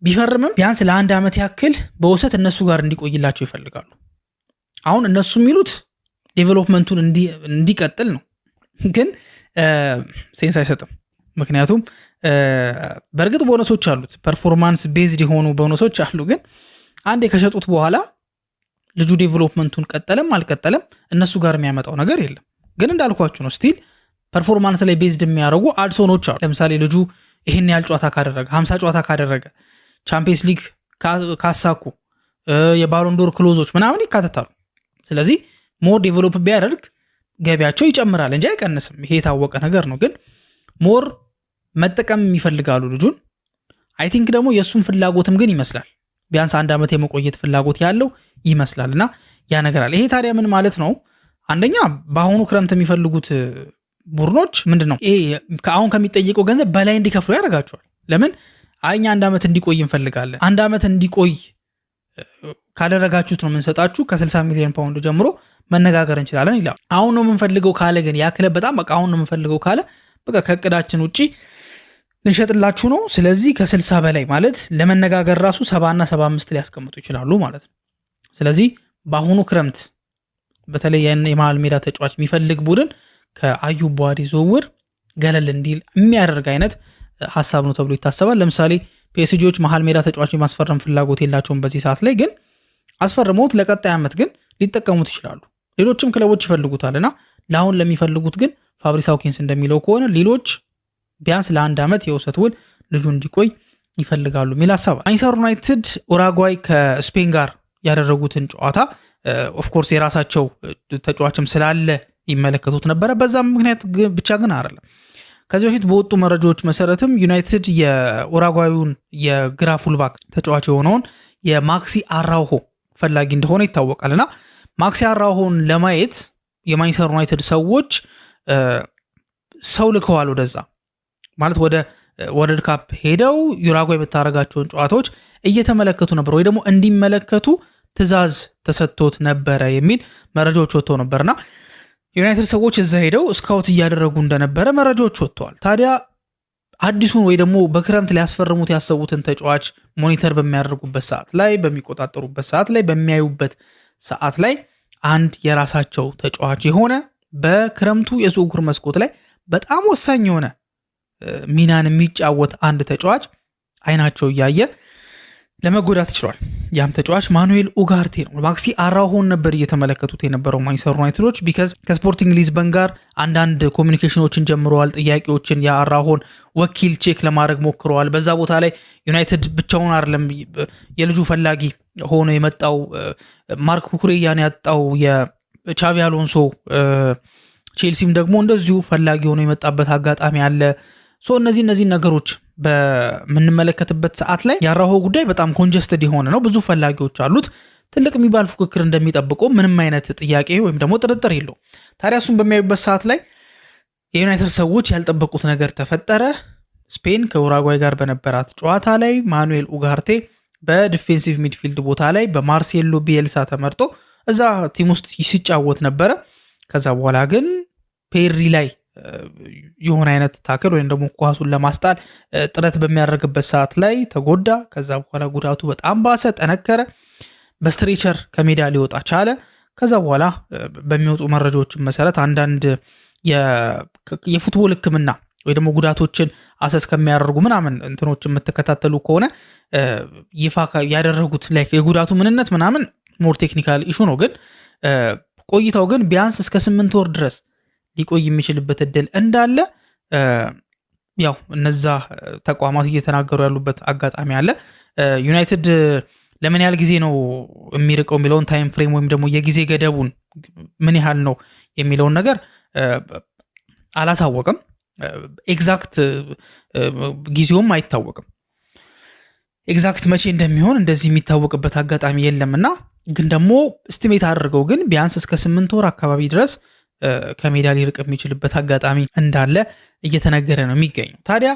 ቢፈርምም ቢያንስ ለአንድ ዓመት ያክል በውሰት እነሱ ጋር እንዲቆይላቸው ይፈልጋሉ። አሁን እነሱ የሚሉት ዴቨሎፕመንቱን እንዲቀጥል ነው፣ ግን ሴንስ አይሰጥም። ምክንያቱም በእርግጥ ቦነሶች አሉት፣ ፐርፎርማንስ ቤዝድ የሆኑ ቦነሶች አሉ። ግን አንዴ ከሸጡት በኋላ ልጁ ዴቨሎፕመንቱን ቀጠለም አልቀጠለም እነሱ ጋር የሚያመጣው ነገር የለም። ግን እንዳልኳችሁ ነው፣ ስቲል ፐርፎርማንስ ላይ ቤዝድ የሚያደርጉ አድሶኖች አሉ። ለምሳሌ ልጁ ይህን ያህል ጨዋታ ካደረገ 50 ጨዋታ ካደረገ ቻምፒየንስ ሊግ ካሳኩ የባሎንዶር ክሎዞች ምናምን ይካተታሉ። ስለዚህ ሞር ዴቨሎፕ ቢያደርግ ገቢያቸው ይጨምራል እንጂ አይቀንስም። ይሄ የታወቀ ነገር ነው። ግን ሞር መጠቀም ይፈልጋሉ ልጁን። አይ ቲንክ ደግሞ የእሱም ፍላጎትም ግን ይመስላል ቢያንስ 1 ዓመት የመቆየት ፍላጎት ያለው ይመስላል። እና ያ ነገር አለ። ይሄ ታዲያ ምን ማለት ነው? አንደኛ በአሁኑ ክረምት የሚፈልጉት ቡድኖች ምንድን ነው? ይሄ አሁን ከሚጠየቀው ገንዘብ በላይ እንዲከፍሉ ያደርጋቸዋል። ለምን? እኛ 1 ዓመት እንዲቆይ እንፈልጋለን። 1 ዓመት እንዲቆይ ካደረጋችሁት ነው የምንሰጣችሁ፣ ከ60 ሚሊዮን ፓውንድ ጀምሮ መነጋገር እንችላለን ይላል። አሁን ነው የምንፈልገው ካለ ግን ያ ክለብ በጣም በቃ አሁን ነው የምንፈልገው ካለ በቃ ከእቅዳችን ውጪ ልንሸጥላችሁ ነው። ስለዚህ ከ60 በላይ ማለት ለመነጋገር ራሱ 70 እና 75 ሊያስቀምጡ ይችላሉ ማለት ነው። ስለዚህ በአሁኑ ክረምት በተለይ የመሃል ሜዳ ተጫዋች የሚፈልግ ቡድን ከአዩብ ቡዋዲ ዝውውር ገለል እንዲል የሚያደርግ አይነት ሀሳብ ነው ተብሎ ይታሰባል። ለምሳሌ ፒኤስጂዎች መሃል ሜዳ ተጫዋች የማስፈረም ፍላጎት የላቸውም በዚህ ሰዓት ላይ፣ ግን አስፈርመውት ለቀጣይ ዓመት ግን ሊጠቀሙት ይችላሉ። ሌሎችም ክለቦች ይፈልጉታልና ለአሁን ለሚፈልጉት ግን ፋብሪስ ሃውኪንስ እንደሚለው ከሆነ ሌሎች ቢያንስ ለ1 ዓመት የውሰት ውል ልጁ እንዲቆይ ይፈልጋሉ የሚል ሀሳብ። ማንቸስተር ዩናይትድ ኡራጓይ ከስፔን ጋር ያደረጉትን ጨዋታ ኦፍኮርስ የራሳቸው ተጫዋችም ስላለ ይመለከቱት ነበረ። በዛም ምክንያት ብቻ ግን አይደለም። ከዚህ በፊት በወጡ መረጃዎች መሰረትም ዩናይትድ የኡራጓዩን የግራ ፉልባክ ተጫዋች የሆነውን የማክሲ አራውሆ ፈላጊ እንደሆነ ይታወቃልና ማክሲ አራውሆን ለማየት የማንቸስተር ዩናይትድ ሰዎች ሰው ልከዋል ወደዛ ማለት ወደ ወርልድ ካፕ ሄደው ዩራጓይ የምታደርጋቸውን ጨዋታዎች እየተመለከቱ ነበር፣ ወይ ደግሞ እንዲመለከቱ ትዕዛዝ ተሰጥቶት ነበረ የሚል መረጃዎች ወጥተው ነበርና ዩናይትድ ሰዎች እዛ ሄደው ስካውት እያደረጉ እንደነበረ መረጃዎች ወጥተዋል። ታዲያ አዲሱን ወይ ደግሞ በክረምት ሊያስፈርሙት ያሰቡትን ተጫዋች ሞኒተር በሚያደርጉበት ሰዓት ላይ፣ በሚቆጣጠሩበት ሰዓት ላይ፣ በሚያዩበት ሰዓት ላይ አንድ የራሳቸው ተጫዋች የሆነ በክረምቱ የዝውውር መስኮት ላይ በጣም ወሳኝ የሆነ ሚናን የሚጫወት አንድ ተጫዋች አይናቸው እያየ ለመጎዳት ይችላል። ያም ተጫዋች ማኑኤል ኡጋርቴ ነው። ማክሲ አራውሆን ነበር እየተመለከቱት የነበረው ማንቸስተር ዩናይትዶች። ቢካዝ ከስፖርቲንግ ሊዝበን ጋር አንዳንድ ኮሚኒኬሽኖችን ጀምረዋል። ጥያቄዎችን የአራውሆን ወኪል ቼክ ለማድረግ ሞክረዋል። በዛ ቦታ ላይ ዩናይትድ ብቻውን አይደለም የልጁ ፈላጊ ሆኖ የመጣው፣ ማርክ ኩኩሬያን ያጣው የቻቪ አሎንሶ ቼልሲም ደግሞ እንደዚሁ ፈላጊ ሆኖ የመጣበት አጋጣሚ አለ። እነዚህ ነገሮች በምንመለከትበት ሰዓት ላይ የአራውሆ ጉዳይ በጣም ኮንጀስትድ የሆነ ነው። ብዙ ፈላጊዎች አሉት። ትልቅ የሚባል ፉክክር እንደሚጠብቀው ምንም አይነት ጥያቄ ወይም ደግሞ ጥርጥር የለው። ታዲያ እሱን በሚያዩበት ሰዓት ላይ የዩናይትድ ሰዎች ያልጠበቁት ነገር ተፈጠረ። ስፔን ከኡራጓይ ጋር በነበራት ጨዋታ ላይ ማኑኤል ኡጋርቴ በዲፌንሲቭ ሚድፊልድ ቦታ ላይ በማርሴሎ ቢኤልሳ ተመርጦ እዛ ቲም ውስጥ ሲጫወት ነበረ። ከዛ በኋላ ግን ፔሪ ላይ የሆነ አይነት ታክል ወይም ደግሞ ኳሱን ለማስጣል ጥረት በሚያደርግበት ሰዓት ላይ ተጎዳ። ከዛ በኋላ ጉዳቱ በጣም ባሰ፣ ጠነከረ። በስትሬቸር ከሜዳ ሊወጣ ቻለ። ከዛ በኋላ በሚወጡ መረጃዎች መሰረት አንዳንድ የፉትቦል ሕክምና ወይ ደግሞ ጉዳቶችን አሰስ ከሚያደርጉ ምናምን እንትኖች የምትከታተሉ ከሆነ ይፋ ያደረጉት ላይ የጉዳቱ ምንነት ምናምን ሞር ቴክኒካል ኢሹ ነው። ግን ቆይታው ግን ቢያንስ እስከ 8 ወር ድረስ ሊቆይ የሚችልበት እድል እንዳለ ያው እነዛ ተቋማት እየተናገሩ ያሉበት አጋጣሚ አለ። ዩናይትድ ለምን ያህል ጊዜ ነው የሚርቀው የሚለውን ታይም ፍሬም ወይም ደግሞ የጊዜ ገደቡን ምን ያህል ነው የሚለውን ነገር አላሳወቅም። ኤግዛክት ጊዜውም አይታወቅም። ኤግዛክት መቼ እንደሚሆን እንደዚህ የሚታወቅበት አጋጣሚ የለምና ግን ደግሞ ስቲሜት አድርገው ግን ቢያንስ እስከ 8 ወር አካባቢ ድረስ ከሜዳ ሊርቅ የሚችልበት አጋጣሚ እንዳለ እየተነገረ ነው የሚገኘው። ታዲያ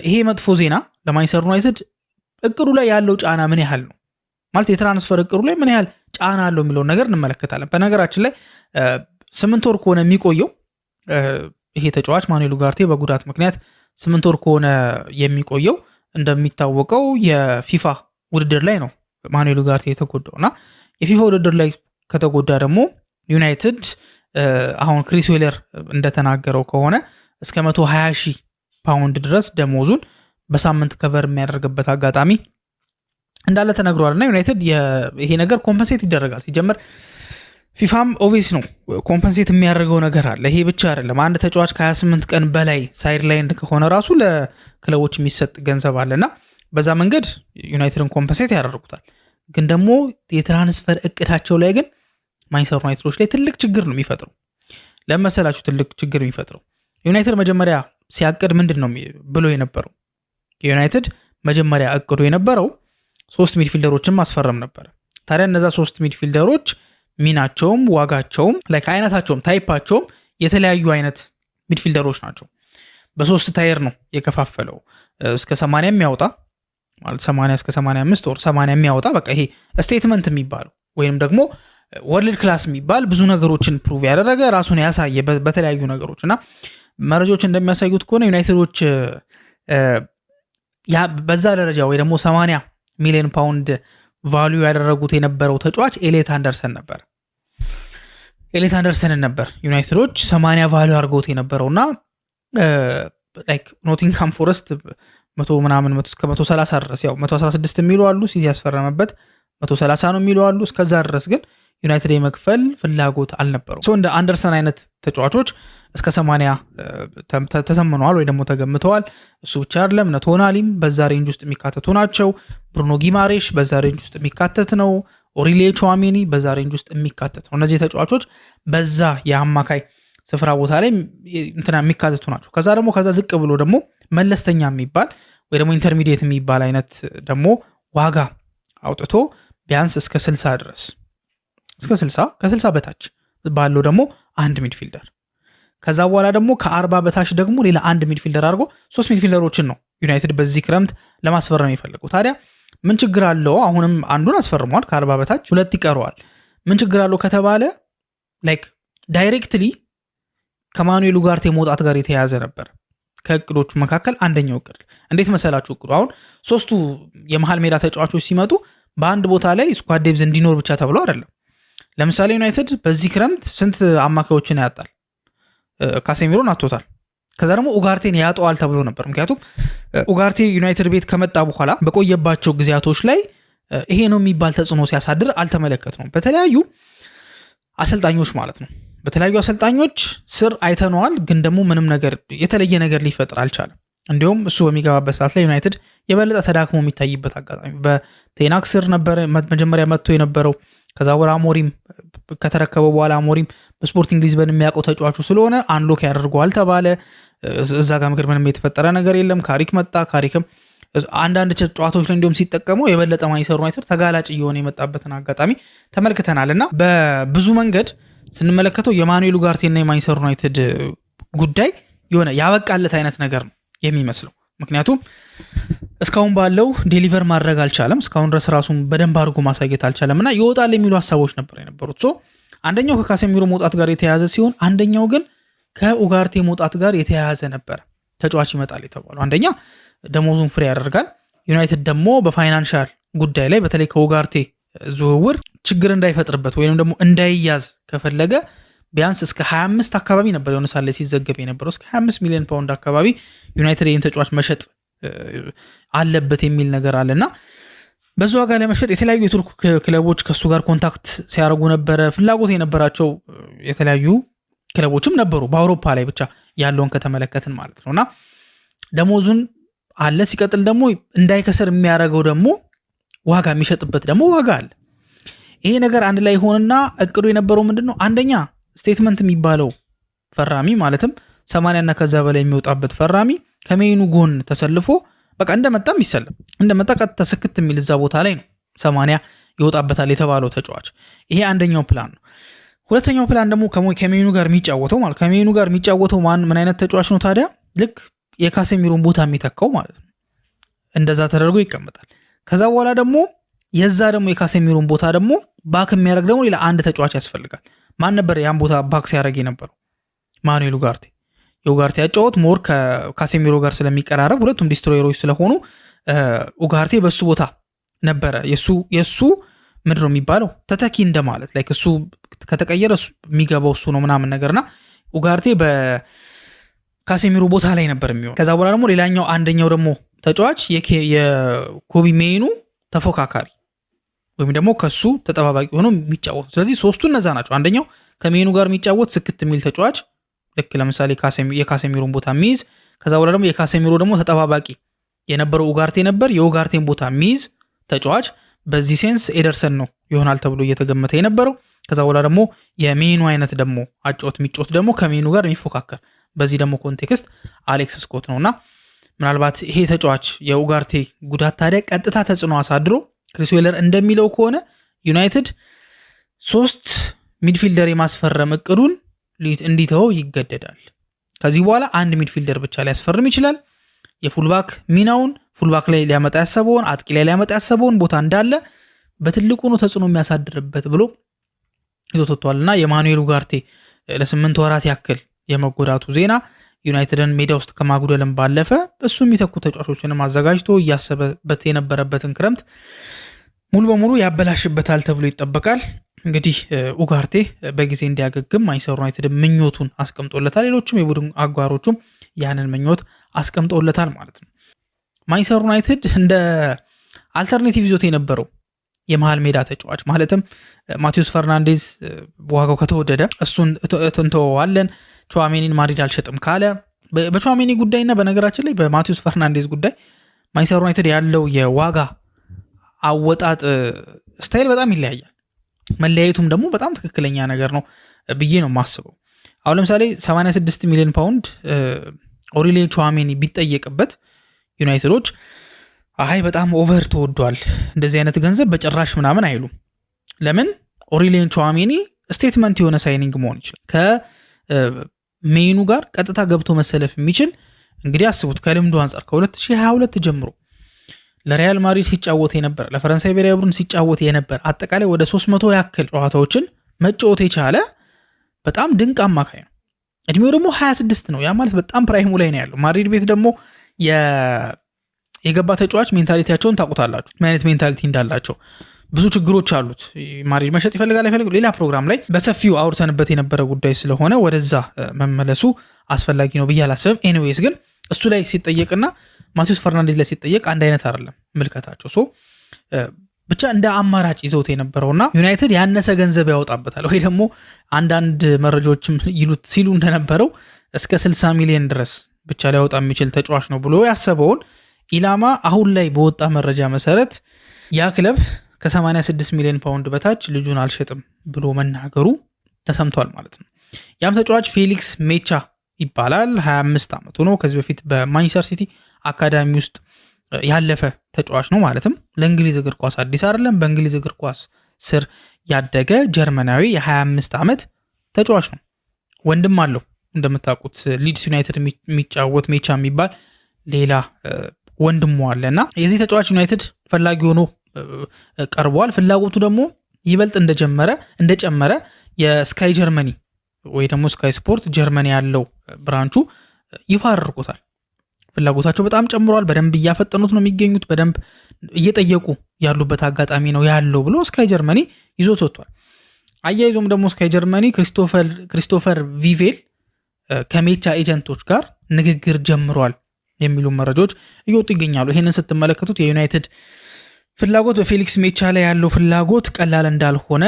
ይሄ መጥፎ ዜና ለማንቸስተር ዩናይትድ እቅዱ ላይ ያለው ጫና ምን ያህል ነው ማለት የትራንስፈር እቅዱ ላይ ምን ያህል ጫና አለው የሚለውን ነገር እንመለከታለን። በነገራችን ላይ 8 ወር ከሆነ የሚቆየው ይሄ ተጫዋች ማኑኤል ኡጋርቴ በጉዳት ምክንያት 8 ወር ከሆነ የሚቆየው እንደሚታወቀው የፊፋ ውድድር ላይ ነው ማኑኤል ኡጋርቴ የተጎዳውና የፊፋ ውድድር ላይ ከተጎዳ ደግሞ ዩናይትድ አሁን ክሪስ ዌለር እንደተናገረው ከሆነ እስከ 120,000 ፓውንድ ድረስ ደሞዙን በሳምንት ከቨር የሚያደርግበት አጋጣሚ እንዳለ ተነግሯልና ዩናይትድ ይሄ ነገር ኮምፐንሴት ይደረጋል። ሲጀመር ፊፋም ኦቪስ ነው ኮምፐንሴት የሚያደርገው ነገር አለ። ይሄ ብቻ አይደለም። አንድ ተጫዋች ከ28 ቀን በላይ ሳይድ ላይን ከሆነ ራሱ ለክለቦች የሚሰጥ ገንዘብ አለና በዛ መንገድ ዩናይትድን ኮምፐንሴት ያደርጉታል። ግን ደግሞ የትራንስፈር እቅዳቸው ላይ ግን ማንቸስተር ዩናይትዶች ላይ ትልቅ ችግር ነው የሚፈጥረው። ለመሰላችሁ ትልቅ ችግር የሚፈጥረው ዩናይትድ መጀመሪያ ሲያቅድ ምንድን ነው ብሎ የነበረው? ዩናይትድ መጀመሪያ እቅዱ የነበረው 3 ሚድፊልደሮችን ማስፈረም ነበር። ታዲያ እነዛ 3 ሚድፊልደሮች ሚናቸውም ዋጋቸውም ላይ አይነታቸውም ታይፓቸውም የተለያዩ አይነት ሚድፊልደሮች ናቸው። በ3 ታየር ነው የከፋፈለው። እስከ 80 የሚያወጣ ማለት 80 እስከ 85 ወር 80 የሚያወጣ በቃ ይሄ ስቴትመንት የሚባለው ወይንም ደግሞ ወርልድ ክላስ የሚባል ብዙ ነገሮችን ፕሩቭ ያደረገ ራሱን ያሳየ በተለያዩ ነገሮች እና መረጃዎች እንደሚያሳዩት ከሆነ ዩናይትዶች በዛ ደረጃ ወይ ደግሞ 80 ሚሊዮን ፓውንድ ቫልዩ ያደረጉት የነበረው ተጫዋች ኤሌት አንደርሰን ነበር። ኤሌት አንደርሰንን ነበር ዩናይትዶች 80 ቫልዩ አድርገውት የነበረውና ላይክ ኖቲንግሃም ፎረስት 100 ምናምን 130 ድረስ ያው 116 የሚሉ አሉ፣ ሲቲ ያስፈረመበት 130 ነው የሚሉ አሉ። እስከዛ ድረስ ግን ዩናይትድ የመክፈል ፍላጎት አልነበረው። እንደ አንደርሰን አይነት ተጫዋቾች እስከ 80 ተሰምነዋል ወይ ደግሞ ተገምተዋል። እሱ ብቻ አይደለም፣ ቶናሊም በዛ ሬንጅ ውስጥ የሚካተቱ ናቸው። ብሩኖ ጊማሬሽ በዛ ሬንጅ ውስጥ የሚካተት ነው። ኦሪሌ ቹዋሜኒ በዛ ሬንጅ ውስጥ የሚካተት ነው። እነዚህ ተጫዋቾች በዛ የአማካይ ስፍራ ቦታ ላይ እንትና የሚካተቱ ናቸው። ከዛ ዝቅ ብሎ ደግሞ መለስተኛ የሚባል ወይ ደግሞ ኢንተርሚዲየት የሚባል አይነት ደግሞ ዋጋ አውጥቶ ቢያንስ እስከ 60 ድረስ እስከ 60 ከ60 በታች ባለው ደግሞ አንድ ሚድፊልደር ከዛ በኋላ ደግሞ ከ40 በታች ደግሞ ሌላ አንድ ሚድፊልደር አድርጎ 3 ሚድፊልደሮችን ነው ዩናይትድ በዚህ ክረምት ለማስፈረም የፈለገው። ታዲያ ምን ችግር አለው? አሁንም አንዱን አስፈርሟል፣ ከ40 በታች 2 ይቀረዋል። ምን ችግር አለው ከተባለ ላይክ ዳይሬክትሊ ከማኑኤል ኡጋርቴ መውጣት ጋር የተያያዘ ነበር። ከእቅዶቹ መካከል አንደኛው እቅድ እንዴት መሰላችሁ? እቅዱ አሁን 3ቱ የመሃል ሜዳ ተጫዋቾች ሲመጡ በአንድ ቦታ ላይ ስኳድ ዴፕዝ እንዲኖር ብቻ ተብሎ አይደለም። ለምሳሌ ዩናይትድ በዚህ ክረምት ስንት አማካዮችን ያጣል? ካሴሚሮን አጥቶታል። ከዛ ደግሞ ኡጋርቴን ያጠዋል ተብሎ ነበር። ምክንያቱም ኡጋርቴ ዩናይትድ ቤት ከመጣ በኋላ በቆየባቸው ጊዜያቶች ላይ ይሄ ነው የሚባል ተጽዕኖ ሲያሳድር አልተመለከትነውም። በተለያዩ አሰልጣኞች ማለት ነው፣ በተለያዩ አሰልጣኞች ስር አይተነዋል። ግን ደግሞ ምንም ነገር የተለየ ነገር ሊፈጥር አልቻለም። እንዲሁም እሱ በሚገባበት ሰዓት ላይ ዩናይትድ የበለጠ ተዳክሞ የሚታይበት አጋጣሚ በቴናክ ስር ነበረ መጀመሪያ መጥቶ የነበረው። ከዛ ወራ አሞሪም ከተረከበው በኋላ አሞሪም በስፖርቲንግ ሊዝበን የሚያውቀው ተጫዋቹ ስለሆነ አንሎክ ያደርገዋል ተባለ። እዛ ጋር ምንም የተፈጠረ ነገር የለም። ካሪክ መጣ። ካሪክም አንዳንድ ጨዋታዎች ላይ እንዲሁም ሲጠቀመው የበለጠ ማንቸስተር ዩናይትድ ተጋላጭ እየሆነ የመጣበትን አጋጣሚ ተመልክተናል። እና በብዙ መንገድ ስንመለከተው የማኑኤል ኡጋርቴና የማንቸስተር ዩናይትድ ጉዳይ የሆነ ያበቃለት አይነት ነገር ነው የሚመስለው። ምክንያቱም እስካሁን ባለው ዴሊቨር ማድረግ አልቻለም። እስካሁን ድረስ ራሱን በደንብ አድርጎ ማሳየት አልቻለም እና ይወጣል የሚሉ ሀሳቦች ነበር የነበሩት። አንደኛው ከካሴሚሮ መውጣት ጋር የተያያዘ ሲሆን አንደኛው ግን ከኡጋርቴ መውጣት ጋር የተያያዘ ነበር። ተጫዋች ይመጣል የተባለው አንደኛ ደሞዙን ፍሬ ያደርጋል። ዩናይትድ ደግሞ በፋይናንሻል ጉዳይ ላይ በተለይ ከኡጋርቴ ዝውውር ችግር እንዳይፈጥርበት ወይም ደግሞ እንዳይያዝ ከፈለገ ቢያንስ እስከ 25 አካባቢ ነበር የሆነ ሳለ ሲዘገብ የነበረው እስከ 25 ሚሊዮን ፓውንድ አካባቢ ዩናይትድ ይህን ተጫዋች መሸጥ አለበት የሚል ነገር አለና በዛ ዋጋ ለመሸጥ የተለያዩ የቱርክ ክለቦች ከሱ ጋር ኮንታክት ሲያደርጉ ነበረ። ፍላጎት የነበራቸው የተለያዩ ክለቦችም ነበሩ በአውሮፓ ላይ ብቻ ያለውን ከተመለከትን ማለት ነውና ደሞዙን አለ። ሲቀጥል ደግሞ እንዳይከሰር የሚያደርገው ደግሞ ዋጋ የሚሸጥበት ደግሞ ዋጋ አለ። ይሄ ነገር አንድ ላይ ሆነና እቅዱ የነበረው ምንድነው? አንደኛ ስቴትመንት የሚባለው ፈራሚ ማለትም 80 እና ከዛ በላይ የሚወጣበት ፈራሚ ከሜኑ ጎን ተሰልፎ በቃ እንደመጣም ይሰለም እንደመጣ ቀጥታ ስክት የሚል እዛ ቦታ ላይ ነው 80 ይወጣበታል የተባለው ተጫዋች። ይሄ አንደኛው ፕላን ነው። ሁለተኛው ፕላን ደግሞ ከሜኑ ጋር የሚጫወተው ማለት ከሜኑ ጋር የሚጫወተው ምን አይነት ተጫዋች ነው ታዲያ? ልክ የካሴሚሮን ቦታ የሚተካው ማለት ነው። እንደዛ ተደርጎ ይቀመጣል። ከዛ በኋላ ደግሞ የዛ ደግሞ የካሴሚሮን ቦታ ደግሞ ባክ የሚያደርግ ደግሞ ሌላ አንድ ተጫዋች ያስፈልጋል። ማን ነበር ያን ቦታ ባክ ሲያደርግ የነበረው? ማኑኤል ኡጋርቴ። የኡጋርቴ ያጫወት ሞር ከካሴሚሮ ጋር ስለሚቀራረብ ሁለቱም ዲስትሮየሮች ስለሆኑ ኡጋርቴ በሱ ቦታ ነበረ የሱ ምድር የሚባለው ተተኪ እንደማለት ላይ እሱ ከተቀየረ የሚገባው እሱ ነው ምናምን ነገርና ኡጋርቴ በካሴሚሮ ቦታ ላይ ነበር የሚሆን። ከዛ በኋላ ደግሞ ሌላኛው አንደኛው ደግሞ ተጫዋች የኮቢ ሜኑ ተፎካካሪ ወይም ደግሞ ከሱ ተጠባባቂ ሆኖ የሚጫወቱ። ስለዚህ ሶስቱ እነዛ ናቸው። አንደኛው ከሜኑ ጋር የሚጫወት ስክት የሚል ተጫዋች ልክ ለምሳሌ የካሴሚሮን ቦታ የሚይዝ፣ ከዛ በኋላ ደግሞ የካሴሚሮ ደግሞ ተጠባባቂ የነበረው ኡጋርቴ ነበር። የኡጋርቴን ቦታ የሚይዝ ተጫዋች በዚህ ሴንስ ኤደርሰን ነው ይሆናል ተብሎ እየተገመተ የነበረው። ከዛ በኋላ ደግሞ የሜኑ አይነት ደግሞ አጫወት የሚጫወት ደግሞ ከሜኑ ጋር የሚፎካከር በዚህ ደግሞ ኮንቴክስት አሌክስ ስኮት ነውና ምናልባት ይሄ ተጫዋች የኡጋርቴ ጉዳት ታዲያ ቀጥታ ተጽዕኖ አሳድሮ ክሪስ ዌለር እንደሚለው ከሆነ ዩናይትድ 3 ሚድፊልደር የማስፈረም እቅዱን እንዲተወው ይገደዳል። ከዚህ በኋላ አንድ ሚድፊልደር ብቻ ሊያስፈርም ይችላል። የፉልባክ ሚናውን ፉልባክ ላይ ሊያመጣ ያሰበውን አጥቂ ላይ ሊያመጣ ያሰበውን ቦታ እንዳለ በትልቁ ነው ተጽዕኖ የሚያሳድርበት ብሎ ይዞት ወጥቷልና የማኑኤል ኡጋርቴ ለ8 ወራት ያክል የመጎዳቱ ዜና ዩናይትድን ሜዳ ውስጥ ከማጉደልም ባለፈ እሱ የሚተኩ ተጫዋቾችንም አዘጋጅቶ እያሰበበት የነበረበትን ክረምት ሙሉ በሙሉ ያበላሽበታል ተብሎ ይጠበቃል። እንግዲህ ኡጋርቴ በጊዜ እንዲያገግም ማንቸስተር ዩናይትድ ምኞቱን አስቀምጦለታል። ሌሎችም የቡድን አጋሮቹም ያንን ምኞት አስቀምጦለታል ማለት ነው። ማንቸስተር ዩናይትድ እንደ አልተርኔቲቭ ይዞት የነበረው የመሃል ሜዳ ተጫዋች ማለትም ማቴዎስ ፈርናንዴዝ ዋጋው ከተወደደ እሱን እንተወዋለን፣ ቹዋሜኒን ማድሪድ አልሸጥም ካለ በቹዋሜኒ ጉዳይና በነገራችን ላይ በማቴዎስ ፈርናንዴዝ ጉዳይ ማንቸስተር ዩናይትድ ያለው የዋጋ አወጣጥ ስታይል በጣም ይለያያል። መለያየቱም ደግሞ በጣም ትክክለኛ ነገር ነው ብዬ ነው የማስበው። አሁን ለምሳሌ 86 ሚሊዮን ፓውንድ ኦሪሊየን ቹዋሜኒ ቢጠየቅበት ዩናይትዶች አይ በጣም ኦቨር ተወዷል፣ እንደዚህ አይነት ገንዘብ በጭራሽ ምናምን አይሉም። ለምን? ኦሪሊየን ቹዋሜኒ ስቴትመንት የሆነ ሳይኒንግ መሆን ይችላል። ከሜኑ ጋር ቀጥታ ገብቶ መሰለፍ የሚችል እንግዲህ አስቡት፣ ከልምዱ አንጻር ከ2022 ጀምሮ ለሪያል ማድሪድ ሲጫወት የነበረ ለፈረንሳይ ብሔራዊ ቡድን ሲጫወት የነበረ አጠቃላይ ወደ 300 ያክል ጨዋታዎችን መጫወት የቻለ በጣም ድንቅ አማካይ ነው። እድሜው ደግሞ 26 ነው። ያ ማለት በጣም ፕራይሙ ላይ ነው ያለው። ማድሪድ ቤት ደግሞ የገባ ተጫዋች ሜንታሊቲያቸውን ታውቁታላችሁ፣ ምን አይነት ሜንታሊቲ እንዳላቸው። ብዙ ችግሮች አሉት። ማድሪድ መሸጥ ይፈልጋል አይፈልግም፣ ሌላ ፕሮግራም ላይ በሰፊው አውርተንበት የነበረ ጉዳይ ስለሆነ ወደዛ መመለሱ አስፈላጊ ነው ብዬ አላስብም። ኤኒዌይስ ግን እሱ ላይ ሲጠየቅና ማቴዎስ ፈርናንዴዝ ላይ ሲጠየቅ አንድ አይነት አይደለም ምልከታቸው። ብቻ እንደ አማራጭ ይዘውት የነበረውና ዩናይትድ ያነሰ ገንዘብ ያወጣበታል ወይ ደግሞ አንዳንድ መረጃዎችም ሲሉ እንደነበረው እስከ 60 ሚሊዮን ድረስ ብቻ ሊያወጣ የሚችል ተጫዋች ነው ብሎ ያሰበውን ኢላማ አሁን ላይ በወጣ መረጃ መሰረት ያ ክለብ ከ86 ሚሊዮን ፓውንድ በታች ልጁን አልሸጥም ብሎ መናገሩ ተሰምቷል ማለት ነው። ያም ተጫዋች ፌሊክስ ሜቻ ይባላል። 25 ዓመቱ ነው። ከዚህ በፊት በማንቸስተር ሲቲ አካዳሚ ውስጥ ያለፈ ተጫዋች ነው። ማለትም ለእንግሊዝ እግር ኳስ አዲስ አይደለም። በእንግሊዝ እግር ኳስ ስር ያደገ ጀርመናዊ የ25 ዓመት ተጫዋች ነው። ወንድም አለው እንደምታውቁት ሊድስ ዩናይትድ የሚጫወት ሜቻ የሚባል ሌላ ወንድሙ አለና የዚህ ተጫዋች ዩናይትድ ፈላጊ ሆኖ ቀርቧል። ፍላጎቱ ደግሞ ይበልጥ እንደጨመረ የስካይ ጀርመኒ ወይ ደግሞ ስካይ ስፖርት ጀርመኒ ያለው ብራንቹ ይፋ አድርጎታል። ፍላጎታቸው በጣም ጨምሯል። በደንብ እያፈጠኑት ነው የሚገኙት። በደንብ እየጠየቁ ያሉበት አጋጣሚ ነው ያለው ብሎ ስካይ ጀርመኒ ይዞት ወጥቷል። አያይዞም ደግሞ ስካይ ጀርመኒ ክሪስቶፈር ቪቬል ከሜቻ ኤጀንቶች ጋር ንግግር ጀምሯል የሚሉ መረጃዎች እየወጡ ይገኛሉ። ይህንን ስትመለከቱት የዩናይትድ ፍላጎት በፌሊክስ ሜቻ ላይ ያለው ፍላጎት ቀላል እንዳልሆነ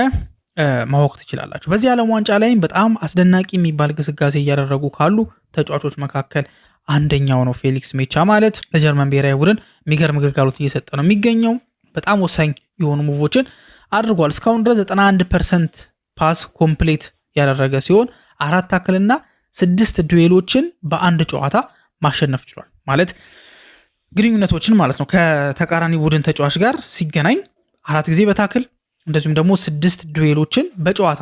ማወቅ ትችላላችሁ። በዚህ ዓለም ዋንጫ ላይም በጣም አስደናቂ የሚባል ግስጋሴ እያደረጉ ካሉ ተጫዋቾች መካከል አንደኛው ነው ፌሊክስ ሜቻ ማለት። ለጀርመን ብሔራዊ ቡድን የሚገርም ግልጋሎት እየሰጠ ነው የሚገኘው። በጣም ወሳኝ የሆኑ ሙቮችን አድርጓል። እስካሁን ድረስ 91% ፓስ ኮምፕሌት ያደረገ ሲሆን 4 ታክልና 6 ዱዌሎችን በአንድ ጨዋታ ማሸነፍ ችሏል። ማለት ግንኙነቶችን ማለት ነው። ከተቃራኒ ቡድን ተጫዋች ጋር ሲገናኝ 4 ጊዜ በታክል እንደዚሁም ደግሞ 6 ዱዌሎችን በጨዋታ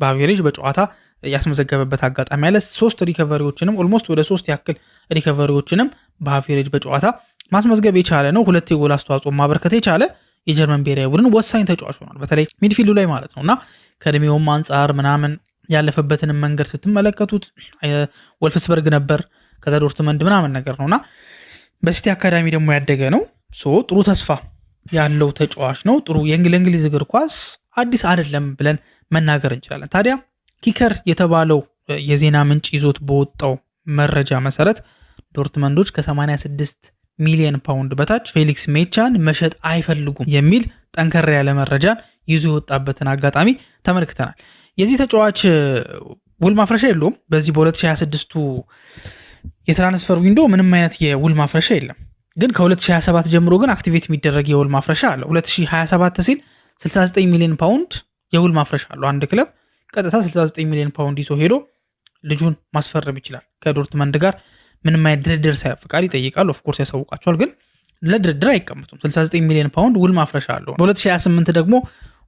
በአቬሬጅ በጨዋታ ያስመዘገበበት አጋጣሚ ያለ 3 ሪከቨሪዎችንም ኦልሞስት ወደ 3 ያክል ሪከቨሪዎችንም በአቬሬጅ በጨዋታ ማስመዝገብ የቻለ ነው። 2 የጎል አስተዋጽኦ ማበርከት የቻለ የጀርመን ብሔራዊ ቡድን ወሳኝ ተጫዋች ሆኗል። በተለይ ሚድፊልዱ ላይ ማለት ነውና ከእድሜውም አንጻር ምናምን ያለፈበትን መንገድ ስትመለከቱት ወልፍስበርግ ነበር፣ ከዛ ዶርትመንድ ምናምን ነገር ነውና በሲቲ አካዳሚ ደግሞ ያደገ ነው። ጥሩ ተስፋ ያለው ተጫዋች ነው። ጥሩ የእንግሊዝ እግር ኳስ አዲስ አይደለም ብለን መናገር እንችላለን። ታዲያ ኪከር የተባለው የዜና ምንጭ ይዞት በወጣው መረጃ መሰረት ዶርትመንዶች ከ86 ሚሊዮን ፓውንድ በታች ፌሊክስ ሜቻን መሸጥ አይፈልጉም የሚል ጠንከር ያለ መረጃን ይዞ የወጣበትን አጋጣሚ ተመልክተናል። የዚህ ተጫዋች ውል ማፍረሻ የለውም። በዚህ በ2026 የትራንስፈር ዊንዶ ምንም አይነት የውል ማፍረሻ የለም። ግን ከ2027 ጀምሮ ግን አክቲቬት የሚደረግ የውል ማፍረሻ አለ። 2027 ሲል 69 ሚሊዮን ፓውንድ የውል ማፍረሻ አለው። አንድ ክለብ ቀጥታ 69 ሚሊዮን ፓውንድ ይዞ ሄዶ ልጁን ማስፈረም ይችላል። ከዶርትመንድ ጋር ምንም አይነት ድርድር ሳይፈቃድ ይጠይቃል። ኦፍኮርስ ያሳውቃቸዋል፣ ግን ለድርድር አይቀምጡም። 69 ሚሊዮን ፓውንድ ውል ማፍረሻ አለው። በ2028 ደግሞ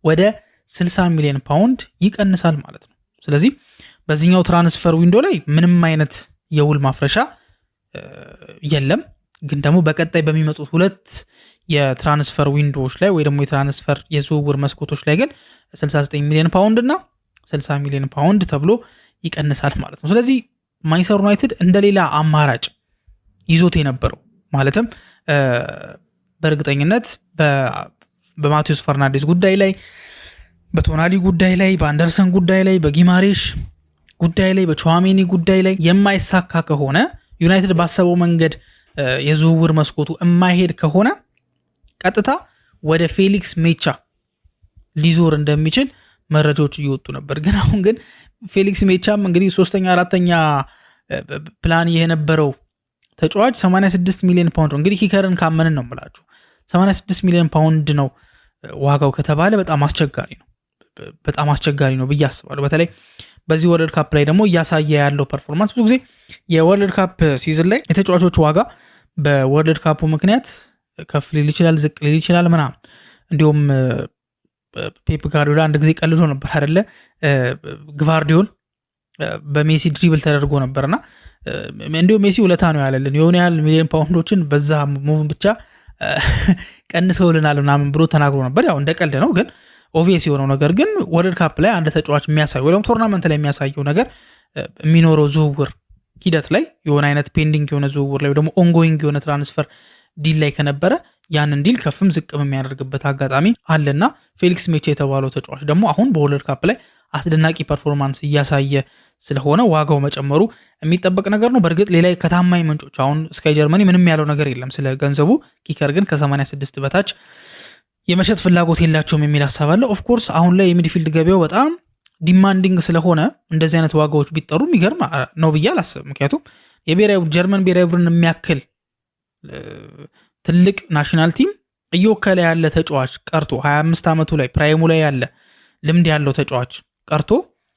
ወደ 60 ሚሊዮን ፓውንድ ይቀንሳል ማለት ነው። ስለዚህ በዚህኛው ትራንስፈር ዊንዶ ላይ ምንም አይነት የውል ማፍረሻ የለም። ግን ደግሞ በቀጣይ በሚመጡት ሁለት የትራንስፈር ዊንዶዎች ላይ ወይ ደግሞ የትራንስፈር የዝውውር መስኮቶች ላይ ግን 69 ሚሊዮን ፓውንድ እና 60 ሚሊዮን ፓውንድ ተብሎ ይቀንሳል ማለት ነው። ስለዚህ ማንቸስተር ዩናይትድ እንደሌላ አማራጭ ይዞት የነበረው ማለትም በእርግጠኝነት በማቴዎስ ፈርናንዴዝ ጉዳይ ላይ፣ በቶናሊ ጉዳይ ላይ፣ በአንደርሰን ጉዳይ ላይ፣ በጊማሬሽ ጉዳይ ላይ፣ በቹዋሜኒ ጉዳይ ላይ የማይሳካ ከሆነ ዩናይትድ ባሰበው መንገድ የዝውውር መስኮቱ የማይሄድ ከሆነ ቀጥታ ወደ ፌሊክስ ሜቻ ሊዞር እንደሚችል መረጃዎች እየወጡ ነበር። ግን አሁን ግን ፌሊክስ ሜቻም እንግዲህ 3ኛ 4ኛ ፕላን የነበረው ተጫዋች 86 ሚሊዮን ፓውንድ ነው። እንግዲህ ኪከርን ካመንን ነው የምላችሁ 86 ሚሊዮን ፓውንድ ነው ዋጋው ከተባለ በጣም አስቸጋሪ ነው ብዬ አስባለሁ። በተለይ በዚህ ወርልድ ካፕ ላይ ደግሞ እያሳየ ያለው ፐርፎርማንስ ብዙ ጊዜ የወርልድ ካፕ ሲዝን ላይ የተጫዋቾች ዋጋ በወርልድ ካፑ ምክንያት ከፍ ሊል ይችላል፣ ዝቅ ሊል ይችላል ምናምን። እንዲሁም ፔፕ ጋርዲዮላ አንድ ጊዜ ቀልዶ ነበር አይደለ? ግቫርዲዮል በሜሲ ድሪብል ተደርጎ ነበርና እንዲሁም ሜሲ ውለታ ነው ያለልን የሆነ ያህል ሚሊዮን ፓውንዶችን በዛ ሙቭ ብቻ ቀንሰውልናል ምናምን ብሎ ተናግሮ ነበር። ያው እንደ ቀልድ ነው፣ ግን ኦብቪየስ የሆነው ነገር ግን ወርልድ ካፕ ላይ አንድ ተጫዋች የሚያሳየው ወይም ቶርናመንት ላይ የሚያሳየው ነገር የሚኖረው ዝውውር ሂደት ላይ የሆነ አይነት ፔንዲንግ የሆነ ዝውውር ላይ ደግሞ ኦንጎይንግ የሆነ ትራንስፈር ዲል ላይ ከነበረ ያንን ዲል ከፍም ዝቅም የሚያደርግበት አጋጣሚ አለና ፌሊክስ ሜቻ የተባለው ተጫዋች ደግሞ አሁን በወርልድ ካፕ ላይ አስደናቂ ፐርፎርማንስ እያሳየ ስለሆነ ዋጋው መጨመሩ የሚጠበቅ ነገር ነው። በእርግጥ ሌላ ከታማኝ ምንጮች አሁን ስካይ ጀርመኒ ምንም ያለው ነገር የለም ስለ ገንዘቡ። ኪከር ግን ከ86 በታች የመሸጥ ፍላጎት የላቸውም የሚል ሀሳብ አለ። ኦፍኮርስ አሁን ላይ የሚድፊልድ ገበያው በጣም ዲማንዲንግ ስለሆነ እንደዚህ አይነት ዋጋዎች ቢጠሩ የሚገርም ነው ብዬ አላስብም። ምክንያቱም ጀርመን ብሔራዊ ቡድን የሚያክል ትልቅ ናሽናል ቲም እየወከለ ያለ ተጫዋች ቀርቶ 25 ዓመቱ ላይ ፕራይሙ ላይ ያለ ልምድ ያለው ተጫዋች ቀርቶ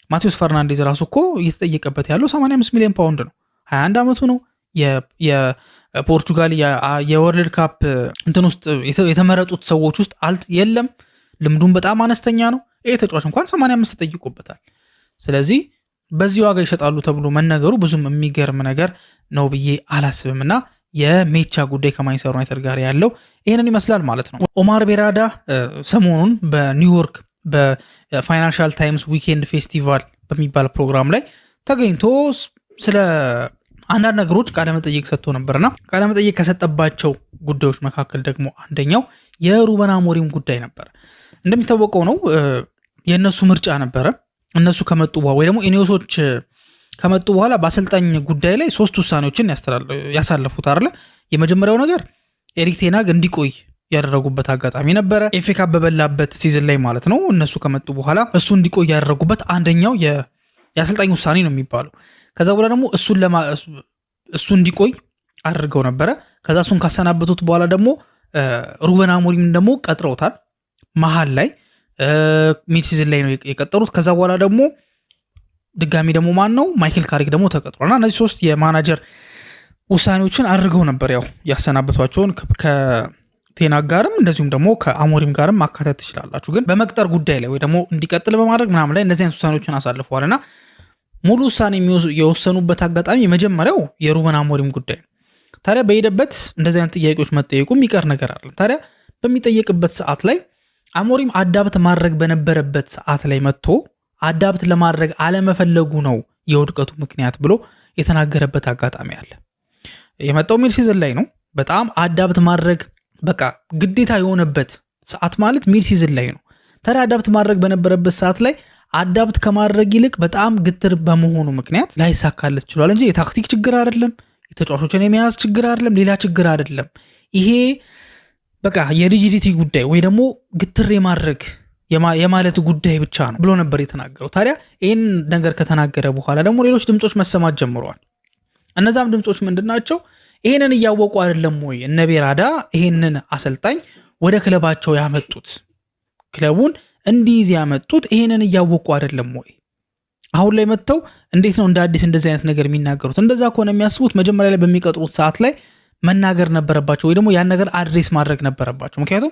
ማቴዎስ ፈርናንዴዝ ራሱ እኮ እየተጠየቀበት ያለው 85 ሚሊዮን ፓውንድ ነው። 21 ዓመቱ ነው። የፖርቹጋል የወርልድ ካፕ እንትን ውስጥ የተመረጡት ሰዎች ውስጥ የለም። ልምዱም በጣም አነስተኛ ነው። ይሄ ተጫዋች እንኳን 85 ተጠይቆበታል። ስለዚህ በዚህ ዋጋ ይሸጣሉ ተብሎ መነገሩ ብዙም የሚገርም ነገር ነው ብዬ አላስብም እና የሜቻ ጉዳይ ከማንቸስተር ዩናይትድ ጋር ያለው ይሄንን ይመስላል ማለት ነው። ኦማር ቤራዳ ሰሞኑን በኒውዮርክ በፋይናንሻል ታይምስ ዊኬንድ ፌስቲቫል በሚባል ፕሮግራም ላይ ተገኝቶ ስለ አንዳንድ ነገሮች ቃለመጠይቅ ሰጥቶ ነበርና ቃለመጠይቅ ከሰጠባቸው ጉዳዮች መካከል ደግሞ አንደኛው የሩበን አሞሪም ጉዳይ ነበር። እንደሚታወቀው ነው የእነሱ ምርጫ ነበረ። እነሱ ከመጡ በኋላ ወይ ደግሞ ኢኔዮሶች ከመጡ በኋላ በአሰልጣኝ ጉዳይ ላይ 3 ውሳኔዎችን ያሳለፉት አይደለ? የመጀመሪያው ነገር ኤሪክ ቴን ሃግ እንዲቆይ ያደረጉበት አጋጣሚ ነበረ። ኤፍ ኤ ካፕ በበላበት ሲዝን ላይ ማለት ነው። እነሱ ከመጡ በኋላ እሱ እንዲቆይ ያደረጉበት አንደኛው የአሰልጣኝ ውሳኔ ነው የሚባለው። ከዛ በኋላ ደግሞ እሱ እንዲቆይ አድርገው ነበረ። ከዛ እሱን ካሰናበቱት በኋላ ደግሞ ሩበን አሞሪም ደግሞ ቀጥረውታል። መሀል ላይ ሚድ ሲዝን ላይ ነው የቀጠሩት። ከዛ በኋላ ደግሞ ድጋሚ ደግሞ ማን ነው ማይክል ካሪክ ደግሞ ተቀጥሯልና እነዚህ 3 የማናጀር ውሳኔዎችን አድርገው ነበር። ያው ያሰናበቷቸውን ከቴን ሃግ ጋርም እንደዚሁም ደግሞ ከአሞሪም ጋርም ማካተት ትችላላችሁ። ግን በመቅጠር ጉዳይ ላይ ወይ ደግሞ እንዲቀጥል በማድረግ ምናምን ላይ እነዚህ አይነት ውሳኔዎችን አሳልፈዋልና ሙሉ ውሳኔ የወሰኑበት አጋጣሚ የመጀመሪያው የሩበን አሞሪም ጉዳይ ነው። ታዲያ በሄደበት እንደዚህ አይነት ጥያቄዎች መጠየቁ የሚቀር ነገር አይደለም። ታዲያ በሚጠየቅበት ሰዓት ላይ አሞሪም አዳብት ማድረግ በነበረበት ሰዓት ላይ መጥቶ አዳብት ለማድረግ አለመፈለጉ ነው የውድቀቱ ምክንያት ብሎ የተናገረበት አጋጣሚ አለ። የመጣው ሚድ ሲዝን ላይ ነው። በጣም አዳብት ማድረግ በቃ ግዴታ የሆነበት ሰዓት ማለት ሚድ ሲዝን ላይ ነው። ታዲያ አዳፕት ማድረግ በነበረበት ሰዓት ላይ አዳፕት ከማድረግ ይልቅ በጣም ግትር በመሆኑ ምክንያት ላይሳካለት ችሏል እንጂ የታክቲክ ችግር አይደለም፣ የተጫዋቾችን የመያዝ ችግር አይደለም፣ ሌላ ችግር አይደለም። ይሄ በቃ የሪጂዲቲ ጉዳይ ወይ ደግሞ ግትር የማድረግ የማለት ጉዳይ ብቻ ነው ብሎ ነበር የተናገረው። ታዲያ ይህን ነገር ከተናገረ በኋላ ደግሞ ሌሎች ድምፆች መሰማት ጀምረዋል። እነዛም ድምፆች ምንድናቸው? ይሄንን እያወቁ አይደለም ወይ እነ ቤራዳ ይሄንን አሰልጣኝ ወደ ክለባቸው ያመጡት? ክለቡን እንዲይዝ ያመጡት ይሄንን እያወቁ አይደለም ወይ? አሁን ላይ መጥተው እንዴት ነው እንደ አዲስ እንደዚህ አይነት ነገር የሚናገሩት? እንደዛ ከሆነ የሚያስቡት መጀመሪያ ላይ በሚቀጥሩት ሰዓት ላይ መናገር ነበረባቸው፣ ወይ ደግሞ ያን ነገር አድሬስ ማድረግ ነበረባቸው። ምክንያቱም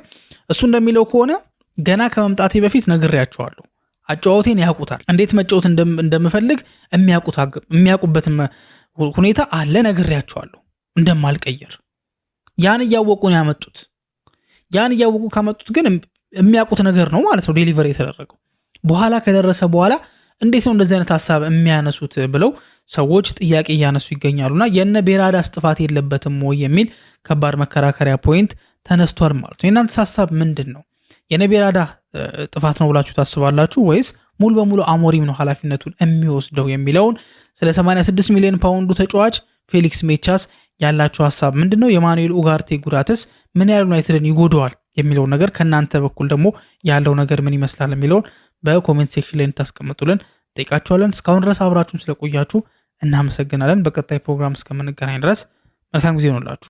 እሱ እንደሚለው ከሆነ ገና ከመምጣቴ በፊት ነግሬያቸዋለሁ፣ አጫዋወቴን ያውቁታል፣ እንዴት መጫወት እንደምፈልግ የሚያውቁበት ሁኔታ አለ፣ ነግሬያቸዋለሁ እንደማልቀየር። ያን እያወቁ ነው ያመጡት። ያን እያወቁ ካመጡት ግን የሚያውቁት ነገር ነው ማለት ነው ዴሊቨሪ የተደረገው። በኋላ ከደረሰ በኋላ እንዴት ነው እንደዚህ አይነት ሀሳብ የሚያነሱት ብለው ሰዎች ጥያቄ እያነሱ ይገኛሉና የነ ቤራዳስ ጥፋት የለበትም ወይ የሚል ከባድ መከራከሪያ ፖይንት ተነስቷል ማለት ነው። የእናንተስ ሀሳብ ምንድን ነው? የነ ቤራዳ ጥፋት ነው ብላችሁ ታስባላችሁ ወይስ ሙሉ በሙሉ አሞሪም ነው ኃላፊነቱን የሚወስደው የሚለውን ስለ 86 ሚሊዮን ፓውንዱ ተጫዋች ፌሊክስ ሜቻስ ያላችሁ ሀሳብ ምንድን ነው? የማኑኤል ኡጋርቴ ጉዳትስ ምን ያህል ዩናይትድን ይጎደዋል የሚለውን ነገር ከእናንተ በኩል ደግሞ ያለው ነገር ምን ይመስላል የሚለውን በኮሜንት ሴክሽን ላይ እንታስቀምጡልን ጠይቃችኋለን። እስካሁን ድረስ አብራችሁን ስለቆያችሁ እናመሰግናለን። በቀጣይ ፕሮግራም እስከምንገናኝ ድረስ መልካም ጊዜ ይሁንላችሁ።